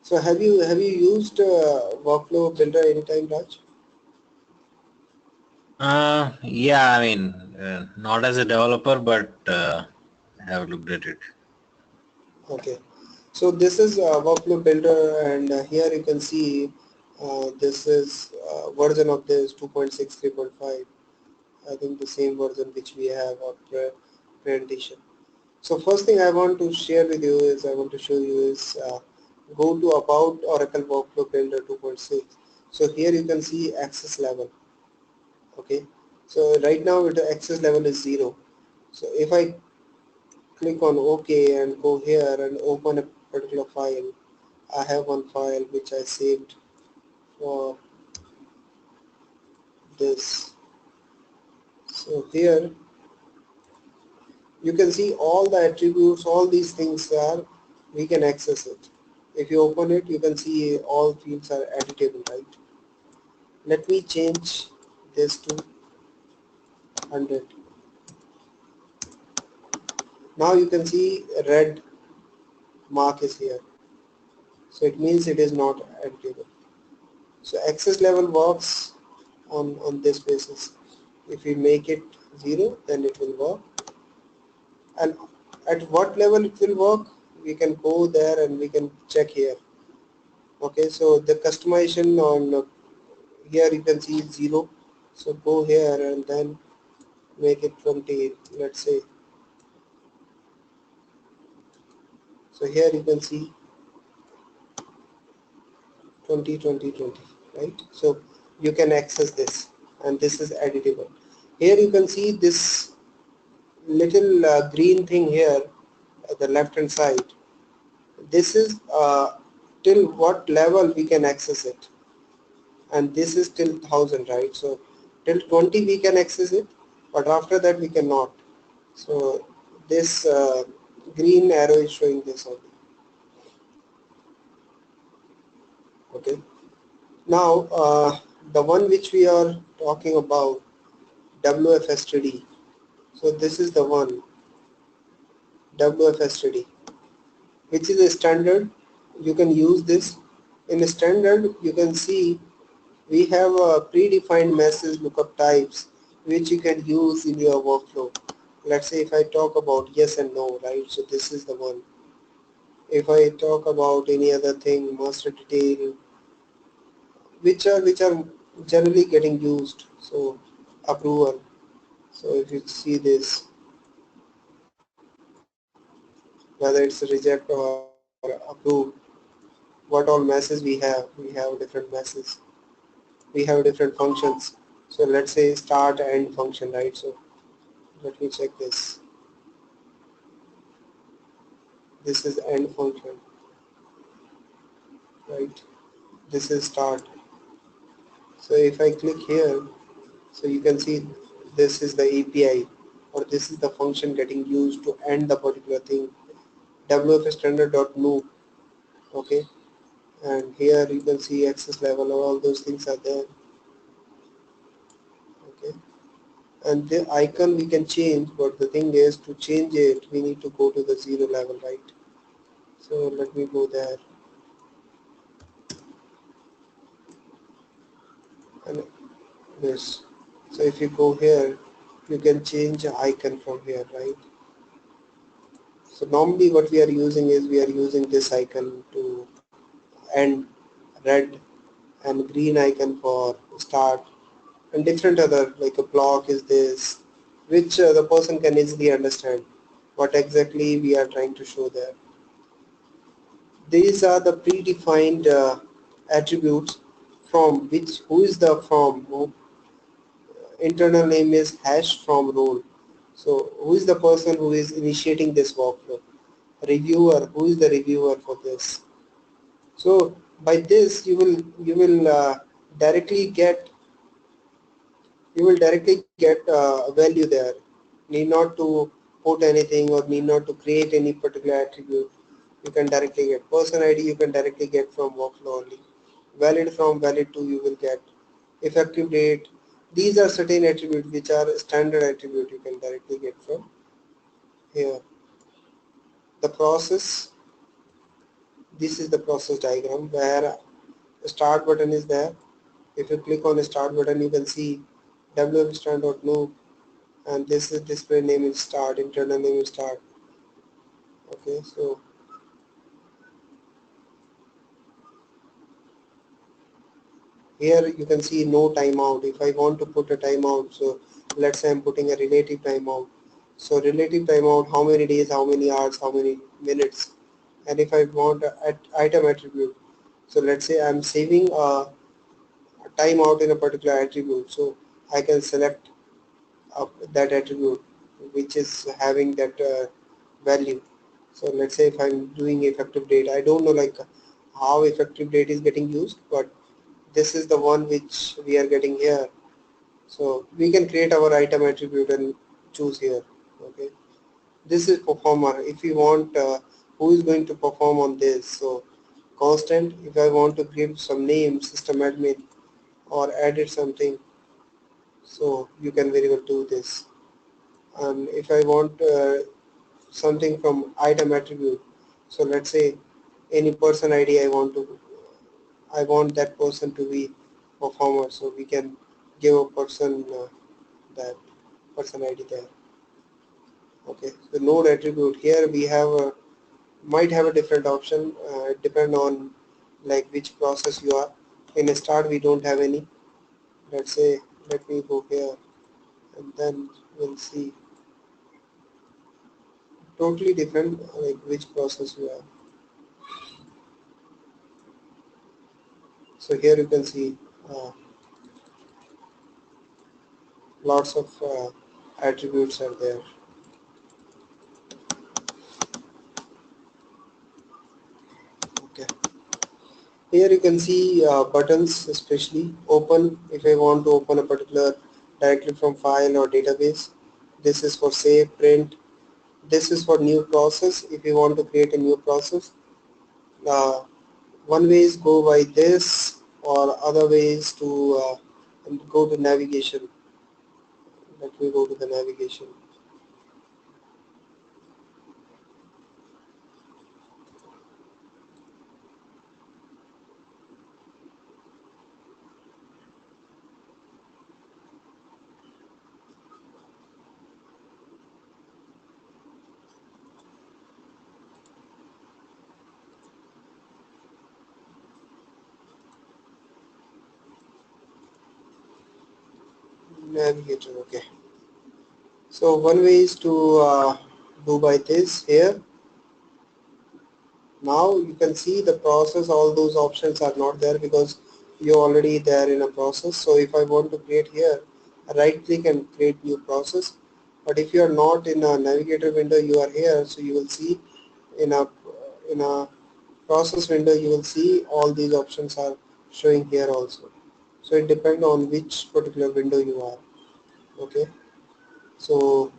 So have you used workflow builder anytime, Raj? Yeah, I mean, not as a developer, but I have looked at it. Okay. So this is workflow builder, and here you can see this is version of this 2.6 3.5. I think the same version which we have of presentation. So first thing I want to share with you is I want to show you is go to about Oracle Workflow Builder 2.6. So here you can see access level. Okay. So right now the access level is 0. So if I click on OK and go here and open a particular file, I have one file which I saved for this. So here you can see all the attributes, all these things are, we can access it. If you open it, you can see all fields are editable, right? Let me change this to 100. Now you can see a red mark is here. So it means it is not editable. So access level works on this basis. If we make it 0, then it will work. And at what level it will work, we can go there and we can check here. Okay, so the customization on here you can see 0. So go here and then make it 20, let's say. So here you can see 20, 20, 20, right? So you can access this, and this is editable. Here you can see this little green thing here at the left hand side. This is till what level we can access it, and this is till 1000, right? So till 20 we can access it, but after that we cannot. So this green arrow is showing this only. Okay. Now the one which we are talking about, WFSTD. So this is the one, WFSTD, which is a standard. You can use this. In a standard, you can see we have predefined message lookup types which you can use in your workflow. Let's say if I talk about yes and no, right? So this is the one. If I talk about any other thing, master detail, which are generally getting used. So approval. So if you see this, whether it's a reject or approve, what all messes we have different messes. We have different functions. So let's say start end function, right? So let me check this. This is end function, right? This is start. So if I click here, so you can see this is the API, or this is the function getting used to end the particular thing. WFS standard.move. Okay, and here you can see access level, all those things are there. Okay, and the icon we can change, but the thing is, to change it we need to go to the 0 level, right? So let me go there, and this. So if you go here, you can change the icon from here, right? So normally what we are using is we are using this icon to end, red and green icon for start, and different other, like a block is this, which the person can easily understand what exactly we are trying to show there. These are the predefined attributes from which, who is the from, who, internal name is hash from role. So who is the person who is initiating this workflow? Reviewer, who is the reviewer for this? So by this you will directly get a value there. Need not to put anything or need not to create any particular attribute. You can directly get person ID. You can directly get from workflow only. Valid from valid to you will get. Effective date. These are certain attributes which are standard attribute you can directly get from here. The process. This is the process diagram where the start button is there. If you click on the start button, you can see wfstand.move, and this is display name is start, internal name is start. Okay, so here you can see no timeout. If I want to put a timeout, so let's say I'm putting a relative timeout. So relative timeout, how many days, how many hours, how many minutes. And if I want an item attribute, so let's say I'm saving a timeout in a particular attribute, so I can select that attribute which is having that value. So let's say if I'm doing effective date, I don't know like how effective date is getting used, but this is the one which we are getting here. So we can create our item attribute and choose here. Okay, this is performer. If you want who is going to perform on this, so constant. If I want to give some name, system admin, or edit something, so you can very well do this. And if I want something from item attribute, so let's say any person ID I want that person to be performer, so we can give a person that person ID there. Okay, the node attribute here we have a might have a different option. It depend on like which process you are. In a start we don't have any. Let's say let me go here and then we'll see totally different like which process you are. So here you can see lots of attributes are there. Okay. Here you can see buttons, especially open. If I want to open a particular directly from file or database, this is for save, print. This is for new process. If you want to create a new process, one way is go by this, or other ways to go to navigation. Let me go to the navigation. Navigator, okay. So one way is to do by this here. Now you can see the process, all those options are not there because you're already there in a process. So if I want to create here, right click and create new process. But if you are not in a navigator window, you are here, so you will see in a process window, you will see all these options are showing here also. So it depends on which particular window you are. Okay, so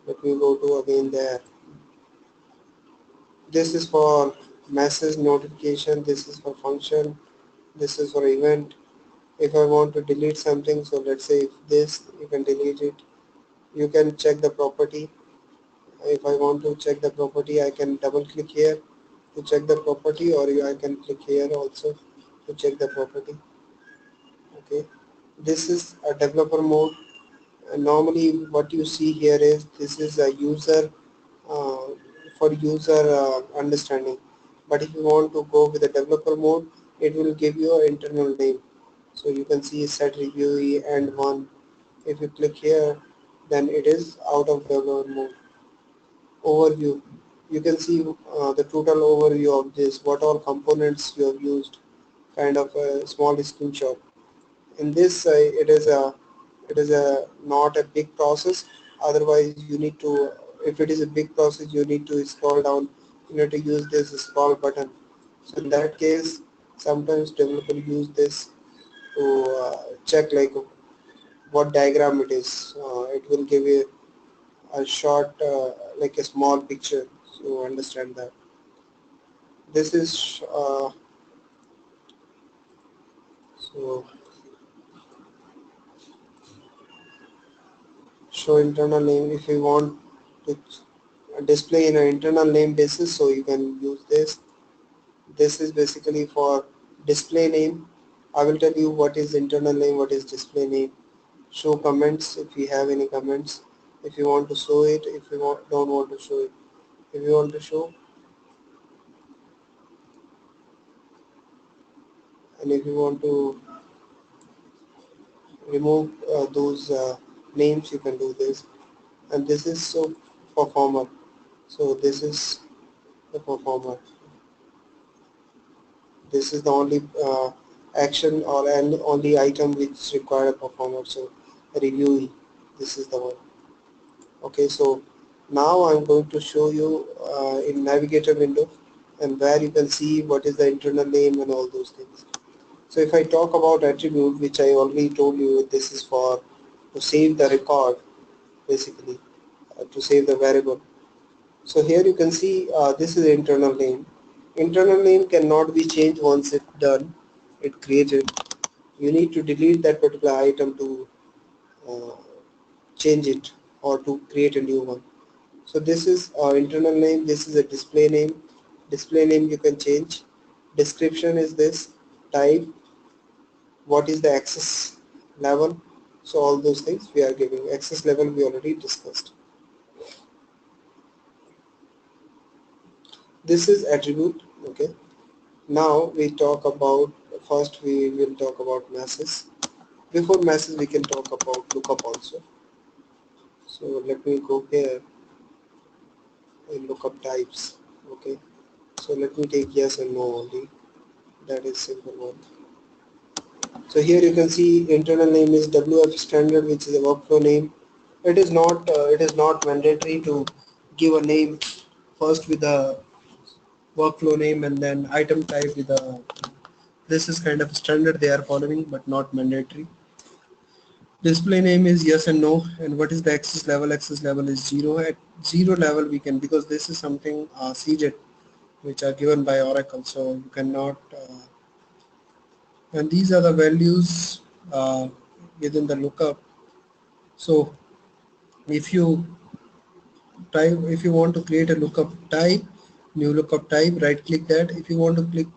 let me go to again there. This is for message notification, this is for function, this is for event. If I want to delete something, so let's say if this, you can delete it. You can check the property. If I want to check the property, I can double click here to check the property, or I can click here also to check the property. Okay, this is a developer mode. Normally what you see here is this is a user uh, for user understanding, but if you want to go with the developer mode, it will give you an internal name. So you can see set reviewee and one. If you click here, then it is out of developer mode. Overview, you can see the total overview of this, what all components you have used, kind of a small screenshot. In this it is a not a big process, otherwise you need to, if it is a big process, you need to scroll down, you need to use this scroll button. So in that case, sometimes developer use this to check like what diagram it is. It will give you a short like a small picture, so understand that. This is so show internal name. If you want to display in an internal name basis, so you can use this. This is basically for display name. I will tell you what is internal name, what is display name. Show comments if you have any comments. If you want to show it, if you don't want to show it. If you want to show, and if you want to remove those names, you can do this. And this is so performer. So this is the performer. This is the only action or only item which require a performer. So reviewee, this is the one. Okay, so now I'm going to show you in navigator window, and where you can see what is the internal name and all those things. So if I talk about attribute, which I already told you, this is for to save the record, basically to save the variable. So here you can see this is the internal name. Internal name cannot be changed once it's done, it created. You need to delete that particular item to uh, change it or to create a new one. So this is our internal name, this is a display name. Display name you can change. Description is this, type, what is the access level. So all those things we are giving. Access level we already discussed. This is attribute. Okay. Now we talk about, first we will talk about masses. Before masses we can talk about lookup also. So let me go here and lookup types. Okay. So let me take yes and no only. That is simple one. So here you can see internal name is WF standard, which is a workflow name. It is not mandatory to give a name first with a workflow name and then item type with a. This is kind of standard they are following, but not mandatory. Display name is yes and no, and what is the access level? Access level is 0. At 0 level we can, because this is something CJET which are given by Oracle, so you cannot. And these are the values within the lookup. So if you if you want to create a lookup type, new lookup type, right click that. If you want to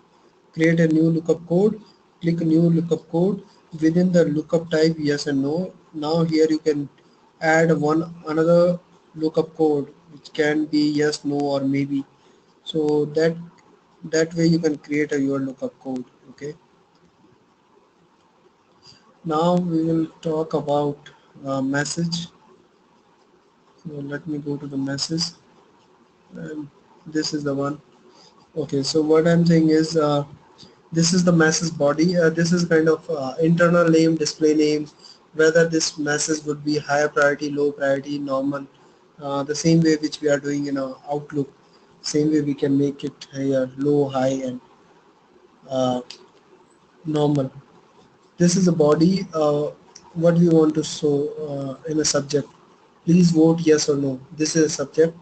create a new lookup code, click new lookup code. Within the lookup type yes and no. Now here you can add another lookup code which can be yes, no, or maybe. So that way you can create your lookup code. Okay. Now we will talk about message. So let me go to the message, and this is the one. Okay, so what I'm saying is this is the message body. This is kind of internal name, display name, whether this message would be higher priority, low priority, normal, the same way which we are doing in our Outlook. Same way we can make it higher, low, high, and normal. This is a body. What we want to show in a subject. Please vote yes or no. This is a subject,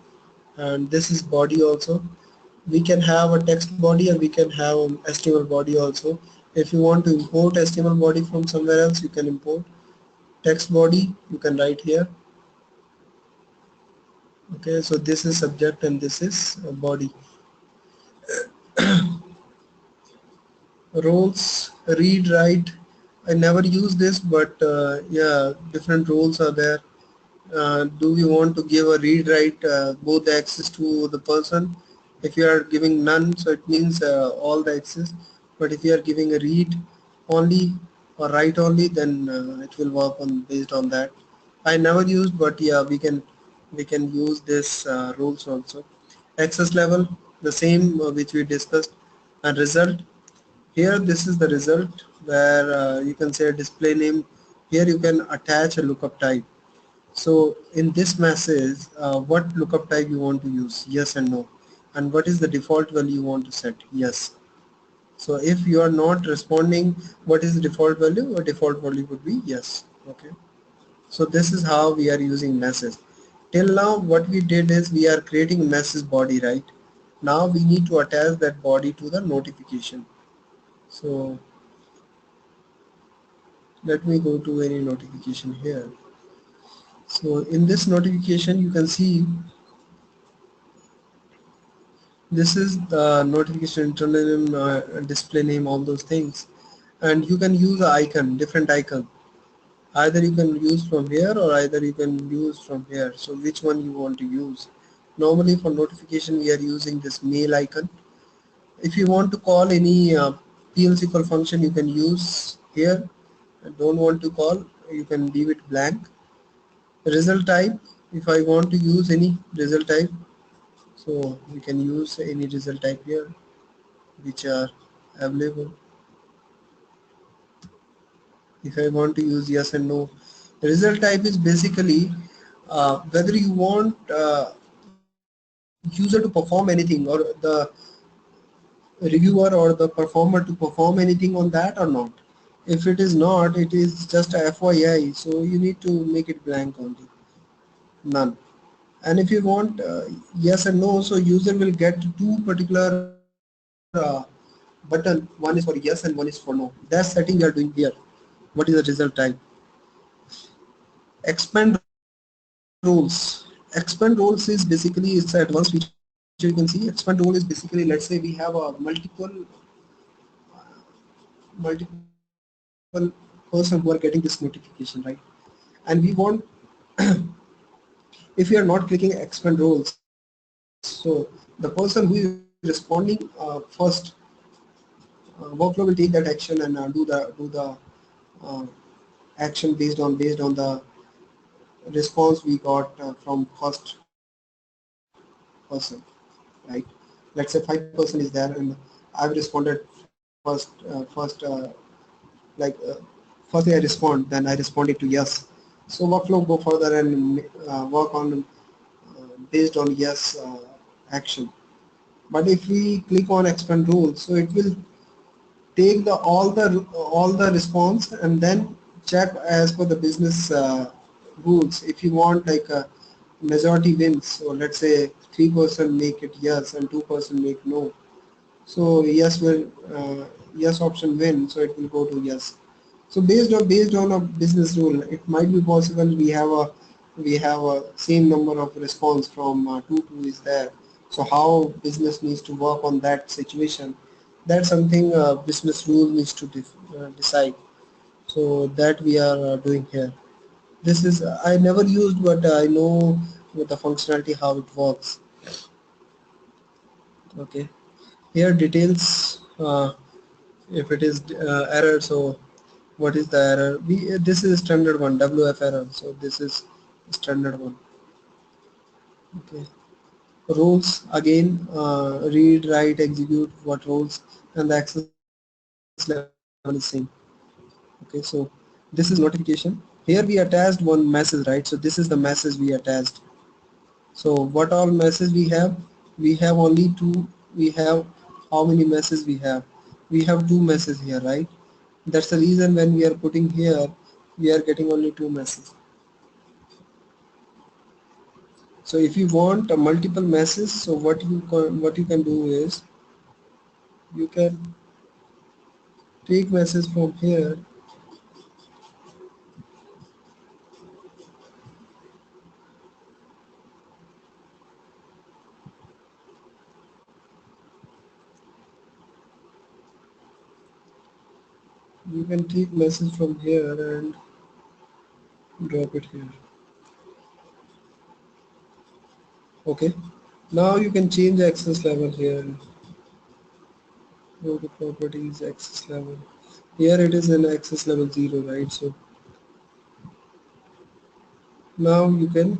and this is body also. We can have a text body and we can have an HTML body also. If you want to import HTML body from somewhere else, you can import. Text body you can write here. Okay, so this is subject and this is a body. Roles, read, write. I never use this, but yeah, different roles are there. Do we want to give a read write both the access to the person? If you are giving none, so it means all the access, but if you are giving a read only or write only, then it will work on based on that. I never used, but yeah, we can use this rules also. Access level, the same which we discussed. And result, here this is the result where you can say display name. Here you can attach a lookup type. So in this message, what lookup type you want to use? Yes and no. And what is the default value you want to set? Yes. So if you are not responding, what is the default value? A default value would be yes. Okay. So this is how we are using message. Till now, what we did is we are creating a message body, right? Now we need to attach that body to the notification. So let me go to any notification here. So in this notification, you can see this is the notification internal name, display name, all those things, and you can use an icon, different icon. Either you can use from here or either you can use from here. So which one you want to use? Normally for notification we are using this mail icon. If you want to call any PL SQL function, you can use here. Don't want to call, you can leave it blank. Result type, if I want to use any result type, so we can use any result type here which are available. If I want to use yes and no, the result type is basically whether you want user to perform anything or the reviewer or the performer to perform anything on that or not. If it is not, it is just a FYI, so you need to make it blank only, none. And if you want yes and no, so user will get two particular button, one is for yes and one is for no. That setting we are doing here. What is the result type? Expand roles. Expand roles is basically, it's an advanced feature you can see. Expand role is basically, let's say we have a multiple person who are getting this notification, right? And we want, if we are not clicking expand roles, so the person who is responding first, workflow will take that action and do the action based on the response we got from first person, right? Let's say 5% is there and I've responded firstly I respond, then I responded to yes. So workflow go further and work on based on yes action. But if we click on expand rule, so it will take all the response and then check as per the business rules. If you want like a majority wins, so let's say 3% make it yes and 2% make no. So yes option win, so it will go to yes. So based on a business rule, it might be possible we have a same number of response from 2 is there. So how business needs to work on that situation, that's something business rule needs to decide. So that we are doing here. This is I never used, but I know with the functionality how it works. Okay, here details. If it is error, so what is the error? This is standard one, WF error, so this is standard one. Okay, roles again, read, write, execute, what roles, and the access level is same. Okay, so this is notification. Here we attached one message, right? So this is the message we attached. So what all message we have? We have only two. We have how many messages we have? We have two messages here, right? That's the reason when we are putting here, we are getting only two messages. So if you want a multiple messages, so what you can do is you can take message from here. You can take message from here and drop it here. Okay. Now you can change the access level here. Go to properties, access level. Here it is in access level 0, right? So now you can,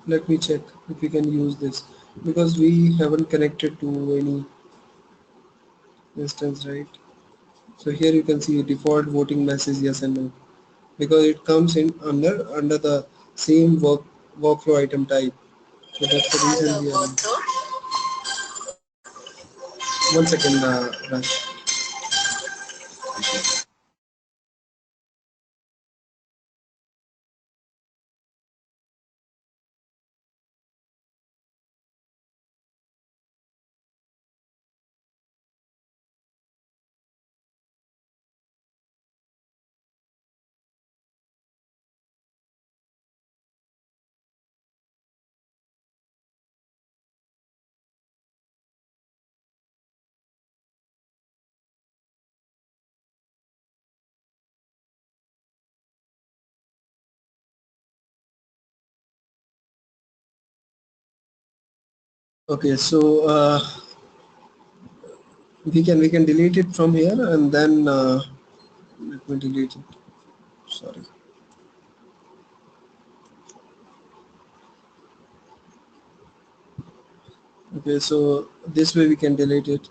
let me check if we can use this, because we haven't connected to any instance, right? So here you can see default voting message yes and no, because it comes in under the same workflow item type. So that's the reason we are. One second, Raj. Okay, so we can delete it from here, and then let me delete it. Sorry. Okay, so this way we can delete it.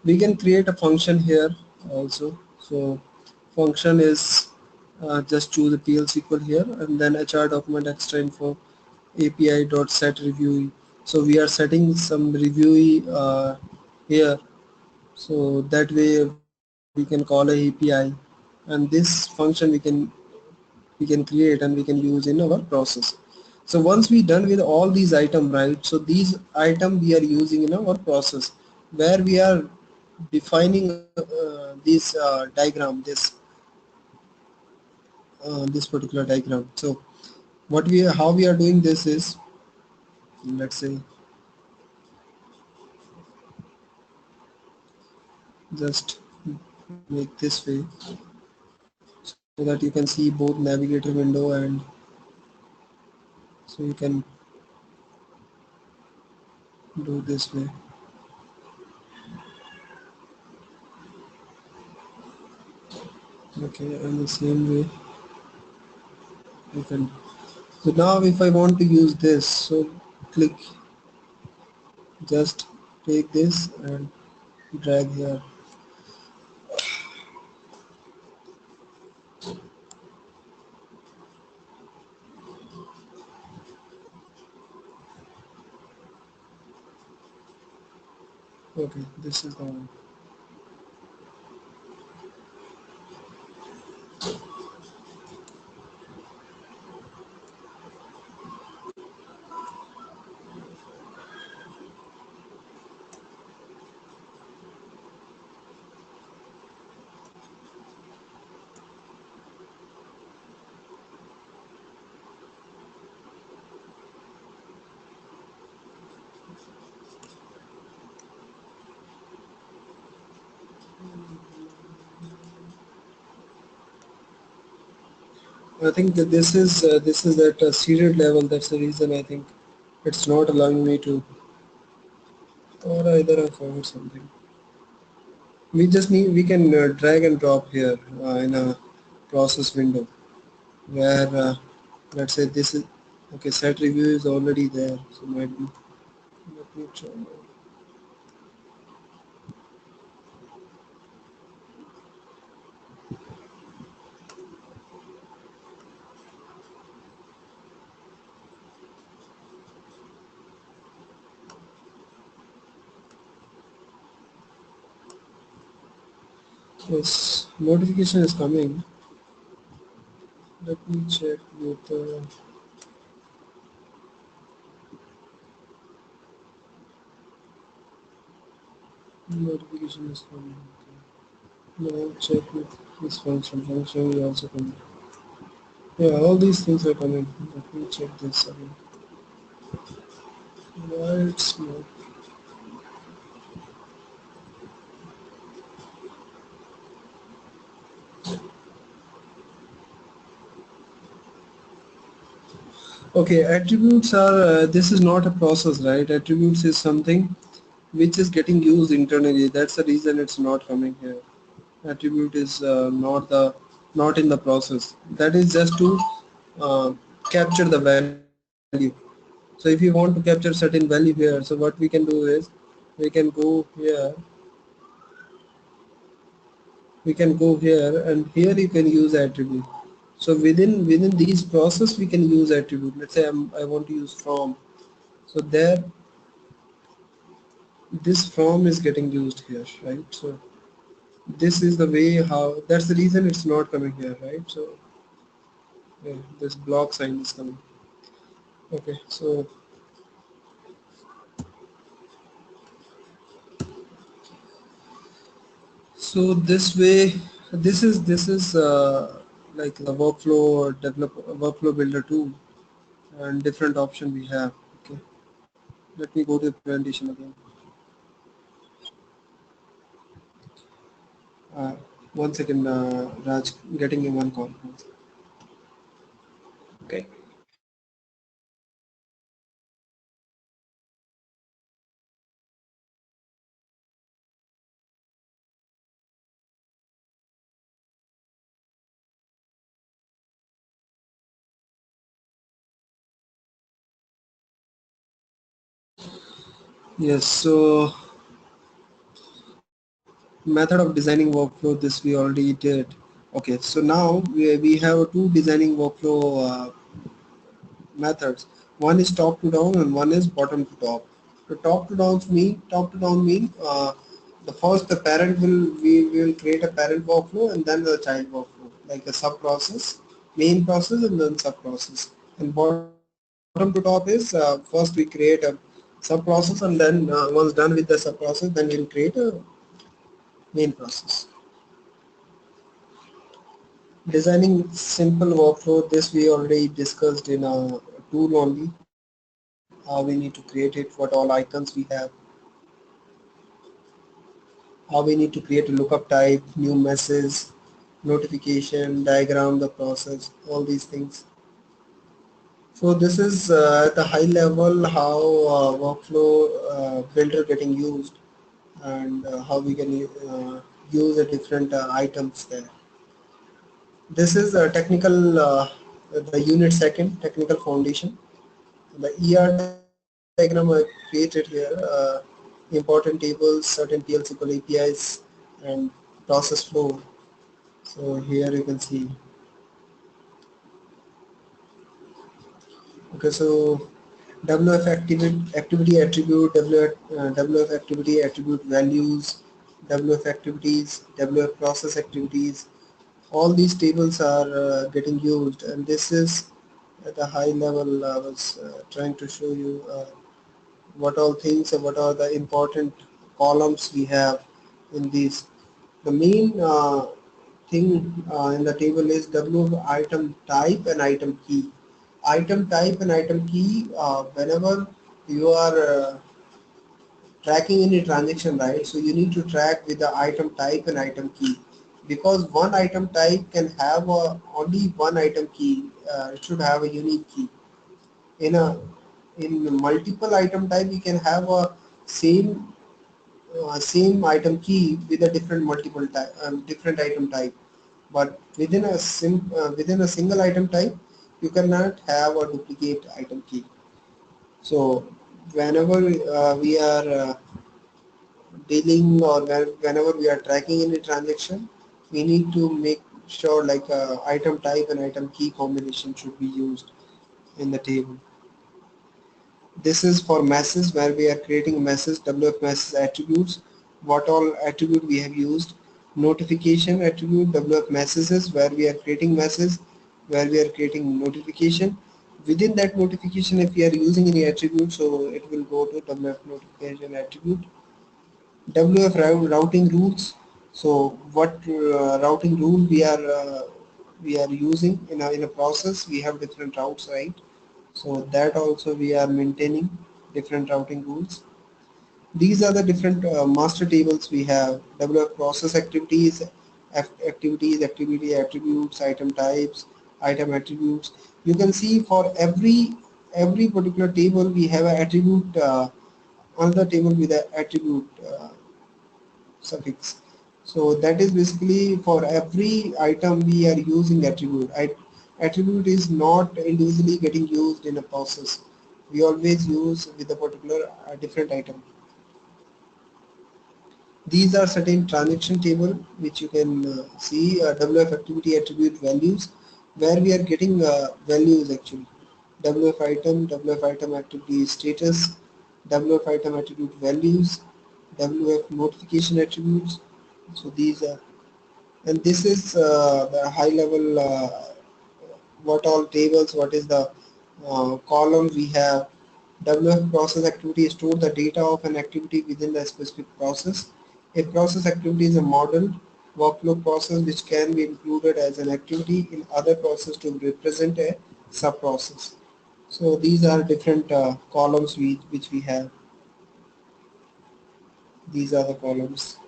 We can create a function here also. So function is just choose a PL SQL here, and then HR document extra info API dot set reviewee. So we are setting some reviewee here. So that way we can call a API, and this function we can create and we can use in our process. So once we done with all these items, right? So these items we are using in our process where we are defining this diagram, this particular diagram. So how we are doing this is, let's say, just make this way so that you can see both navigator window, and so you can do this way. Okay, and the same way you can. So now if I want to use this, so click, just take this and drag here. Okay, this is the one. I think that this is at a seeded level. That's the reason I think it's not allowing me to, or either I forgot something. We can drag and drop here in a process window where let's say this is okay. Set review is already there, so might be. Let me try. Yes, notification is coming. Let me check with notification is coming. Okay. Now check with this function is also coming. Yeah, all these things are coming. Let me check this again. Why it's not? Okay, attributes are, this is not a process, right? Attributes is something which is getting used internally. That's the reason it's not coming here. Attribute is not in the process. That is just to uh, capture the value. So if you want to capture certain value here, so what we can do is we can go here and here you can use attribute. So within these process we can use attribute. Let's say I want to use from. So there this from is getting used here, right? So this is the way how, that's the reason it's not coming here, right? So yeah, this block sign is coming. Okay, so this way, this is like the workflow builder tool, and different option we have. Okay, let me go to the presentation again. Uh, 1 second, Raj, getting in one call. Okay. Yes, so method of designing workflow, this we already did. Okay, so now we have two designing workflow methods. One is top to down and one is bottom to top. So top to down mean the first the parent we will create a parent workflow and then the child workflow, like a sub process, main process and then sub process. And bottom to to top is first we create a sub process, and then once done with the sub process, then we'll create a main process. Designing simple workflow, this we already discussed in a tool only, how we need to create it, what all icons we have, how we need to create a lookup type, new message, notification, diagram, the process, all these things. So this is at a high level how workflow builder getting used, and how we can use the different items there. This is a technical, the unit second, technical foundation. The ER diagram I created here, important tables, certain PL SQL APIs, and process flow. So here you can see. Okay, so WF activity attribute, WF activity attribute values, WF activities, WF process activities. All these tables are getting used, and this is at a high level. I was trying to show you what all things and what are the important columns we have in these. The main thing in the table is WF item type and item key. Item type and item key, whenever you are tracking any transaction, right? So you need to track with the item type and item key, because one item type can have only one item key. It should have a unique key. In multiple item type, you can have a same item key with a different multiple type, different item type. But within a single item type, you cannot have a duplicate item key. So whenever we are dealing, or whenever we are tracking any transaction, we need to make sure like item type and item key combination should be used in the table. This is for messages, where we are creating a message, WF message attributes, what all attribute we have used. Notification attribute, WF messages, where we are creating message, where we are creating notification. Within that notification, if we are using any attribute, so it will go to WF notification attribute. WF routing rules. So what routing rule we are using in a process? We have different routes, right? So that also we are maintaining different routing rules. These are the different master tables we have. WF process activities, activity attributes, item types, item attributes. You can see for every particular table we have an attribute, another table with an attribute suffix. So that is basically for every item we are using attribute. Attribute is not individually getting used in a process. We always use with a particular different item. These are certain transaction table which you can see, WF activity attribute values, where we are getting values actually. WF item activity status, WF item attribute values, WF notification attributes. So these are, and this is the high level what all tables, what is the column we have. WF process activity store the data of an activity within the specific process. A process activity is a model workflow process which can be included as an activity in other process to represent a sub-process. So these are different columns which we have. These are the columns.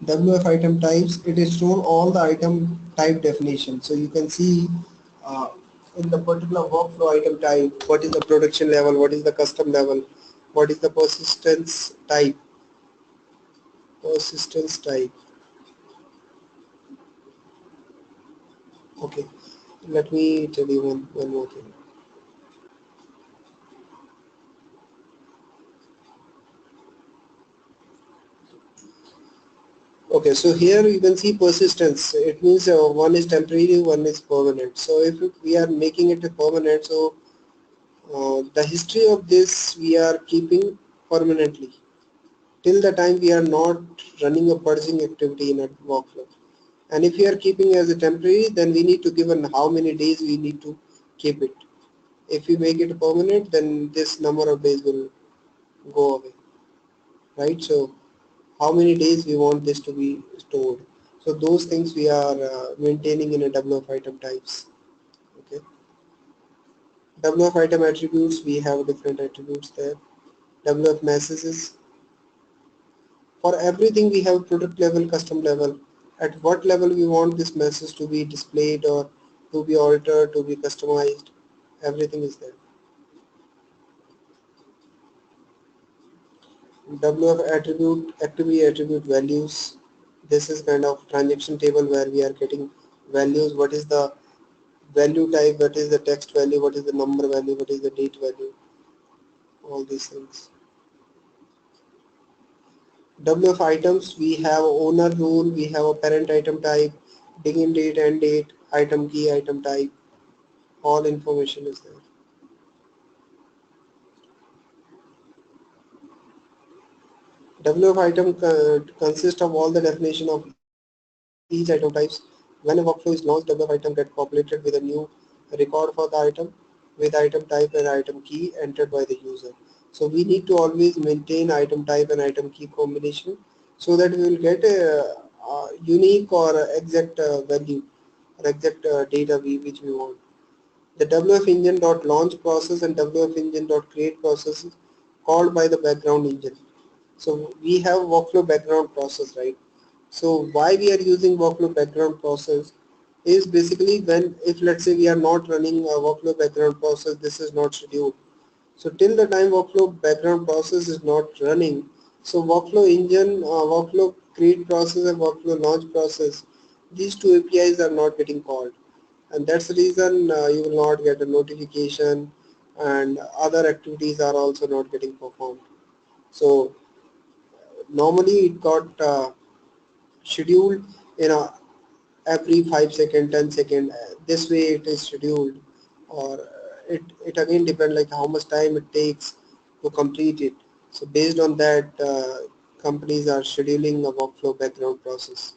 WF item types, it is shown all the item type definition. So you can see in the particular workflow item type, what is the production level, what is the custom level, what is the persistence type. Okay, let me tell you one more thing. Okay, so here you can see persistence. It means one is temporary, one is permanent. So if we are making it a permanent, so the history of this we are keeping permanently till the time we are not running a purging activity in a workflow. And if we are keeping as a temporary, then we need to give how many days we need to keep it. If we make it permanent, then this number of days will go away, right? So how many days we want this to be stored. So those things we are maintaining in a WF item types. Okay. WF item attributes, we have different attributes there. WF messages. For everything we have product level, custom level. At what level we want this message to be displayed or to be altered, to be customized. Everything is there. WF attribute, activity attribute values. This is kind of transaction table where we are getting values. What is the value type, what is the text value, what is the number value, what is the date value, all these things. WF items, we have owner rule, we have a parent item type, begin date, end date, item key, item type, all information is there. WF item consists of all the definition of each item types. When a workflow is launched, WF item get populated with a new record for the item with item type and item key entered by the user. So we need to always maintain item type and item key combination so that we will get a unique or exact value or exact data which we want. The WF engine dot launch process and WF engine dot create process is called by the background engine. So we have workflow background process, right? So why we are using workflow background process is basically when, if let's say we are not running a workflow background process, this is not scheduled. So till the time workflow background process is not running, so workflow engine, workflow create process and workflow launch process, these two APIs are not getting called. And that's the reason you will not get a notification and other activities are also not getting performed. So normally it got scheduled every 5 second, 10 second, this way it is scheduled, or it again depends like how much time it takes to complete it. So based on that, companies are scheduling a workflow background process.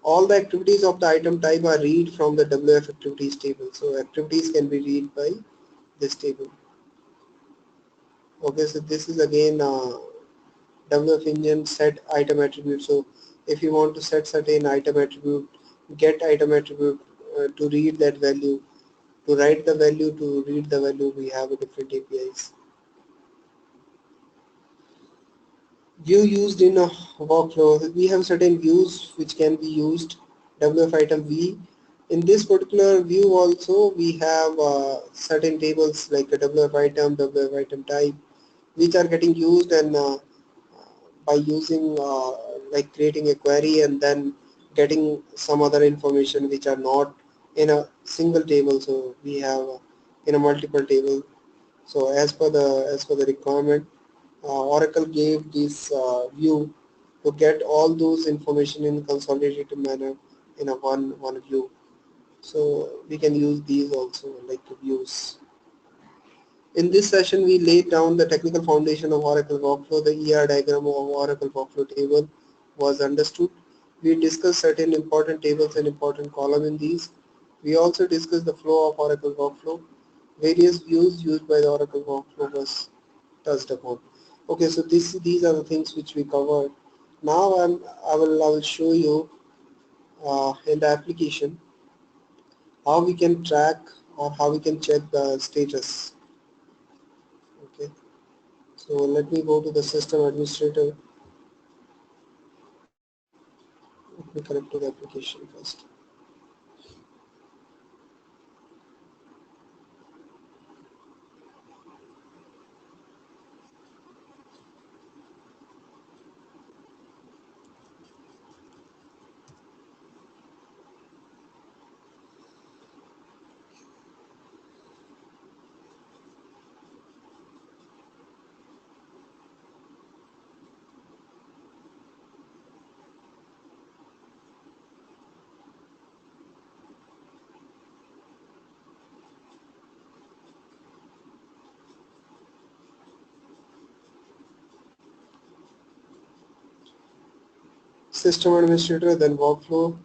All the activities of the item type are read from the WF activities table. So activities can be read by this table. Okay, so this is again WF engine set item attribute. So if you want to set certain item attribute, get item attribute to read that value, to write the value, to read the value, we have a different APIs. View used in a workflow. We have certain views which can be used. WF item V. In this particular view also we have certain tables like a WF item, WF item type, which are getting used, and by using like creating a query and then getting some other information which are not in a single table, so we have in a multiple table. So as per the requirement, Oracle gave this view to get all those information in consolidated manner in a one view. So we can use these also like views. In this session, we laid down the technical foundation of Oracle Workflow. The ER diagram of Oracle Workflow table was understood. We discussed certain important tables and important columns in these. We also discussed the flow of Oracle Workflow. Various views used by the Oracle Workflow was touched upon. Okay, so these are the things which we covered. Now I will show you in the application how we can track or how we can check the status. Okay. So let me go to the system administrator. Let me connect to the application first. System administrator, then workflow.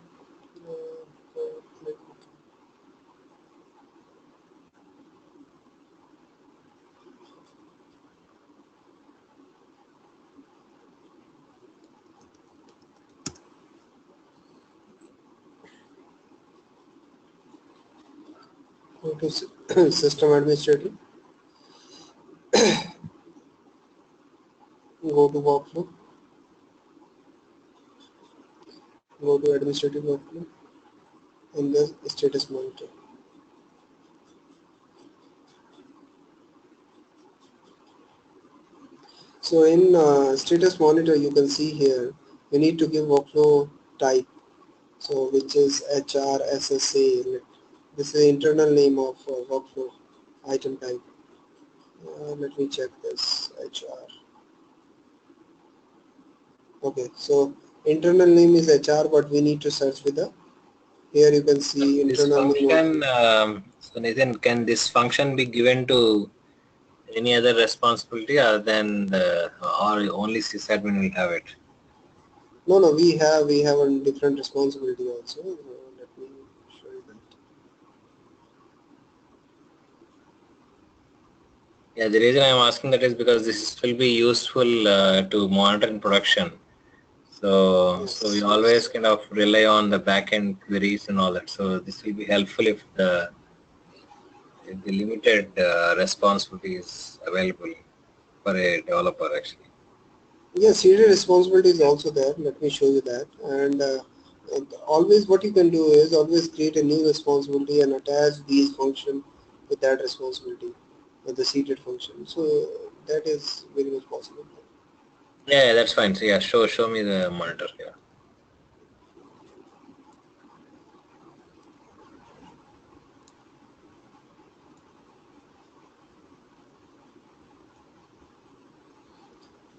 Go to system administrator. Go to workflow. Go to administrative workflow and the status monitor. So in status monitor, you can see here we need to give workflow type, so which is HR SSA. This is the internal name of workflow item type. Let me check this HR. Okay, so internal name is HR, but we need to search with the. Here you can see This internal name. function, so Nathan, can this function be given to any other responsibility other than the, or only sysadmin will have it? No, we have a different responsibility also. Let me show you that. Yeah, the reason I'm asking that is because this will be useful to monitor in production. So, Yes, so we yes. always kind of rely on the backend queries and all that. So this will be helpful if the limited responsibility is available for a developer actually. Yes, serial responsibility is also there. Let me show you that. And always what you can do is always create a new responsibility and attach these function with that responsibility with the seated function. So that is very much possible. Yeah, that's fine. So yeah, show me the monitor here.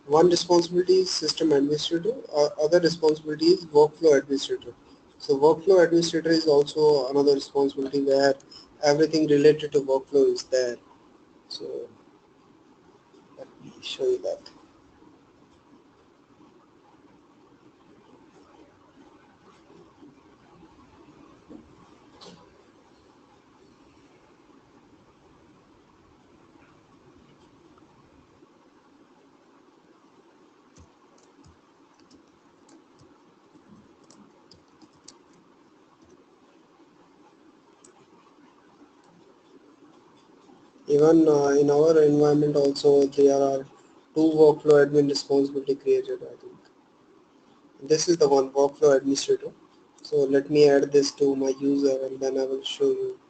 One responsibility is system administrator, other responsibility is workflow administrator. So workflow administrator is also another responsibility where everything related to workflow is there. So let me show you that. Even in our environment also there are two workflow admin responsibility created, I think. This is the one, workflow administrator. So let me add this to my user and then I will show you.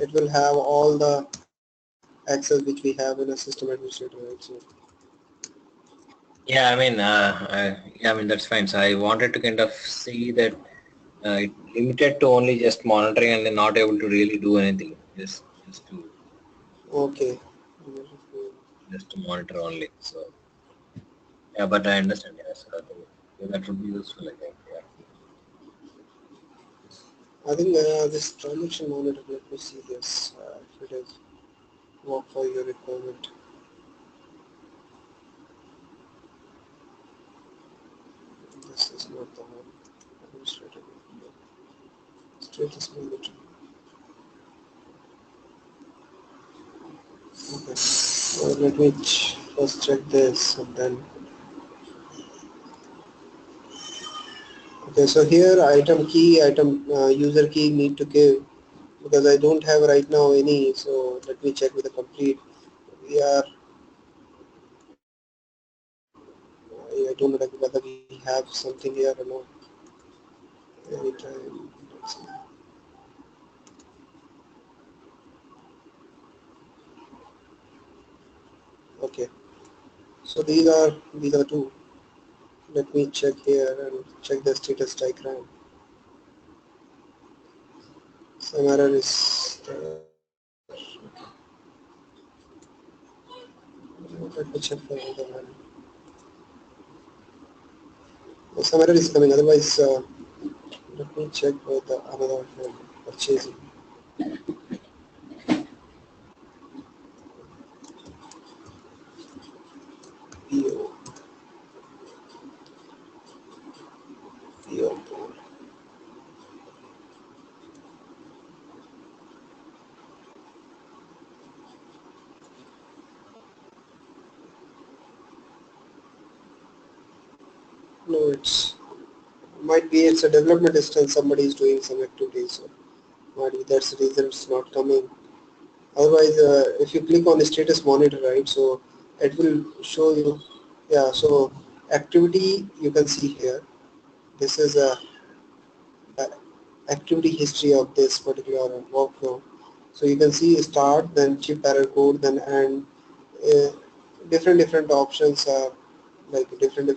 It will have all the access which we have in a system administrator, right? So Yeah, I mean that's fine. So I wanted to kind of see that it limited to only just monitoring and then not able to really do anything. okay. Just to monitor only. So yeah, but I understand. Yes, I think that would be useful. I think. Yeah. I think this transaction monitor, let me see this, if it is work for your requirement. This is not the one. Administrator. Status monitor. Okay. So let me first check this and then. Okay, so here item key, user key need to give because I don't have right now any. So let me check with the complete. We are. I don't know whether we have something here or not. Anytime. Let's see. Okay. So these are two. Let me check here and check the status diagram. Some error is there. Let me check for the other one. Some error is coming. Otherwise, let me check for the another one. Purchasing. PO. PO. No, it's might be it's a development instance. Somebody is doing some activities. So Might be that's the reason it's not coming. Otherwise, if you click on the status monitor, right, so it will show you, yeah, so activity you can see here. This is a activity history of this particular workflow. So you can see start, then chip error code, then end. Uh, different options are like different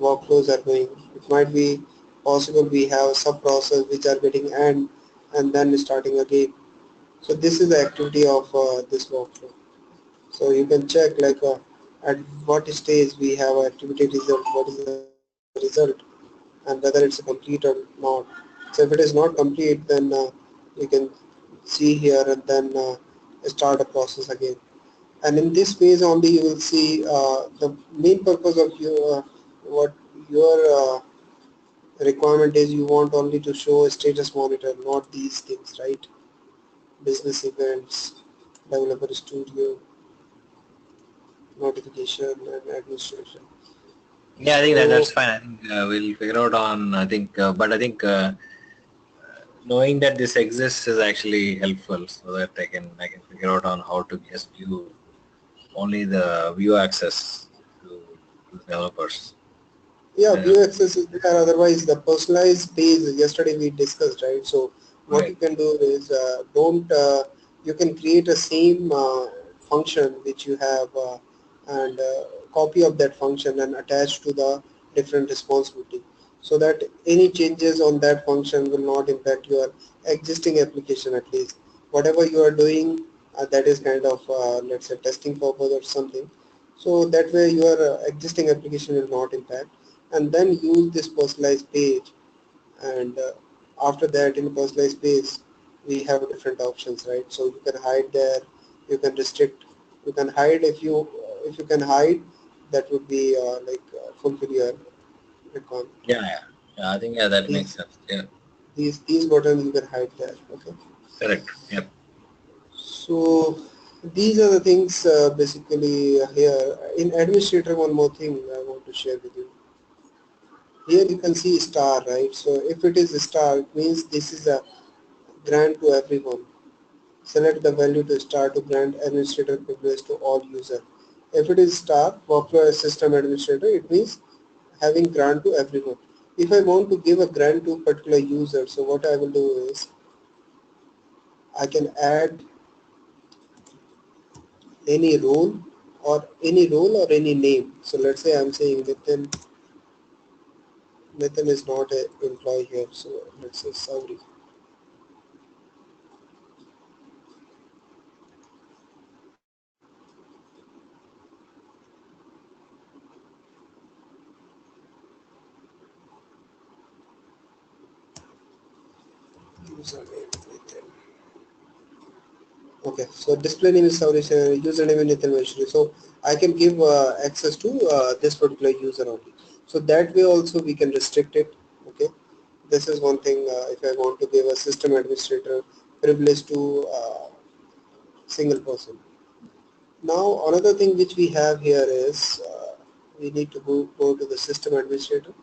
workflows are going. It might be possible we have sub process which are getting end and then starting again. So this is the activity of this workflow. So you can check like at what stage we have activity result, what is the result, and whether it's complete or not. So if it is not complete, then you can see here and then start a process again. And in this phase only you will see the main purpose of your what your requirement is. You want only to show a status monitor, not these things, right? Business events, developer studio, notification, and administration. Yeah, I think that So that's fine. I think we'll figure out on. I think, but I think knowing that this exists is actually helpful, so that I can figure out on how to just view only the view access to developers. yeah, Uh, view access is there. Otherwise, the personalized page yesterday we discussed, right? So what you right. can do is don't you can create a same function which you have and copy of that function and attach to the different responsibility, so that any changes on that function will not impact your existing application. At least whatever you are doing, that is kind of let's say testing purpose or something. So that way your existing application will not impact, and then use this personalized page. And after that, in personalized page we have different options, right? So you can hide there, you can restrict, you can hide. If you can hide, that would be fulfill your requirement. Yeah, yeah, yeah. I think that makes these sense. Yeah, these buttons you can hide there. Okay, correct. Yep. so these are the things basically here in administrator. One more thing I want to share with you. Here you can see star, right? So if it is a star, it means this is a grant to everyone. Select the value to star to grant administrator privilege to all users. If it is star, workflow as system administrator, it means having grant to everyone. If I want to give a grant to particular user, so what I will do is I can add any role or any name. So let's say I'm saying Nitin is not an employee here, so let's say Sauri. Username Nitin. Okay, so display name is Sauri, username is Nitin Vaishri. So I can give access to this particular user only. So that way also we can restrict it. Okay, this is one thing. If I want to give a system administrator privilege to single person. Now another thing which we have here is we need to go to the system administrator,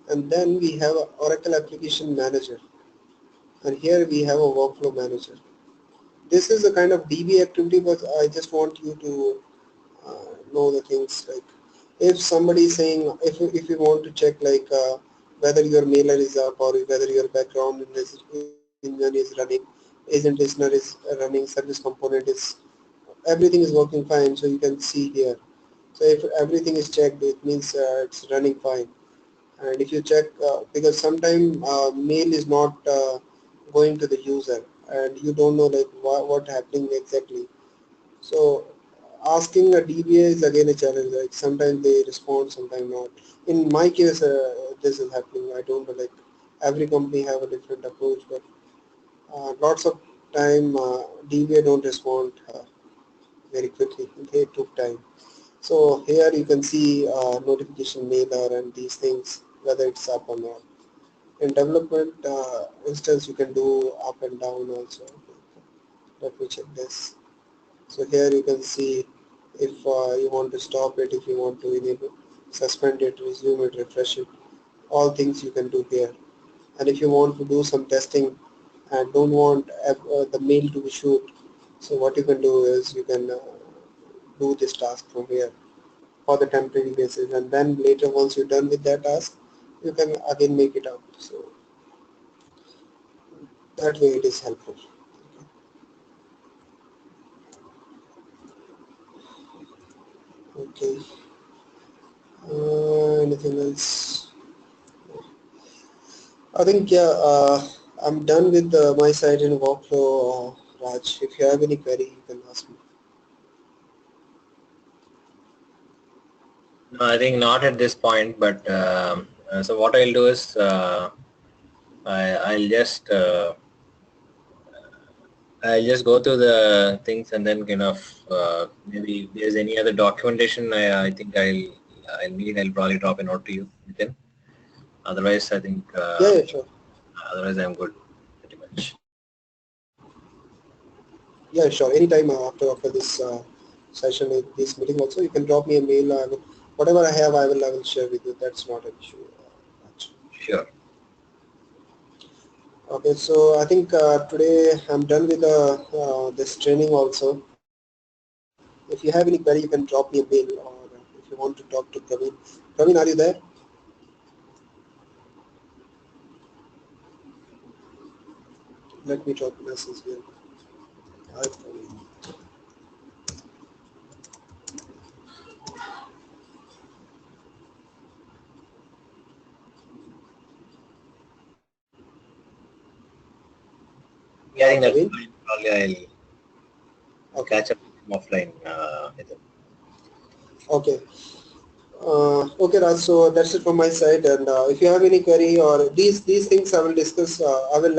and then we have a Oracle application manager, and here we have a workflow manager. This is a kind of DB activity, but I just want you to know the things. Like if somebody is saying, if you want to check like whether your mailer is up or whether your background engine is running, agent listener is running, service component is, everything is working fine, so you can see here. So if everything is checked, it means it's running fine. And if you check, because sometimes mail is not going to the user and you don't know like what happening exactly. So asking a DBA is again a challenge. Like sometimes they respond, sometimes not. In my case, this is happening. I don't know, like every company have a different approach, but lots of time DBA don't respond very quickly. They took time. So here you can see notification mailer and these things, whether it's up or not. In development instance, you can do up and down also. Let me check this. So here you can see if you want to stop it, if you want to enable, suspend it, resume it, refresh it, all things you can do here. and if you want to do some testing and don't want the mail to be shoot, so what you can do is you can do this task from here for the temporary basis, and then later once you're done with that task, you can again make it up. So that way it is helpful. Okay. Anything else? I think I'm done with my side in workflow, Raj. If you have any query, you can ask me. No, I think not at this point, but so what I'll do is I'll just go through the things and then kind of maybe if there's any other documentation I think I'll probably drop a note to you within. Otherwise, I think Yeah, sure. otherwise I'm good pretty much. Yeah, sure. Anytime after this session, this meeting also, you can drop me a mail. Whatever I have, I will share with you. That's not an issue. Sure. Okay, so I think today I'm done with this training also. If you have any query, you can drop me a mail, or if you want to talk to Praveen. Praveen, are you there? Let me drop a message here. Hi, Praveen. Yeah, I think that's Praveen? fine. Probably I'll Okay. catch up offline with him. Okay. Okay, Raj. So that's it from my side. And if you have any query or these things, I will discuss. I will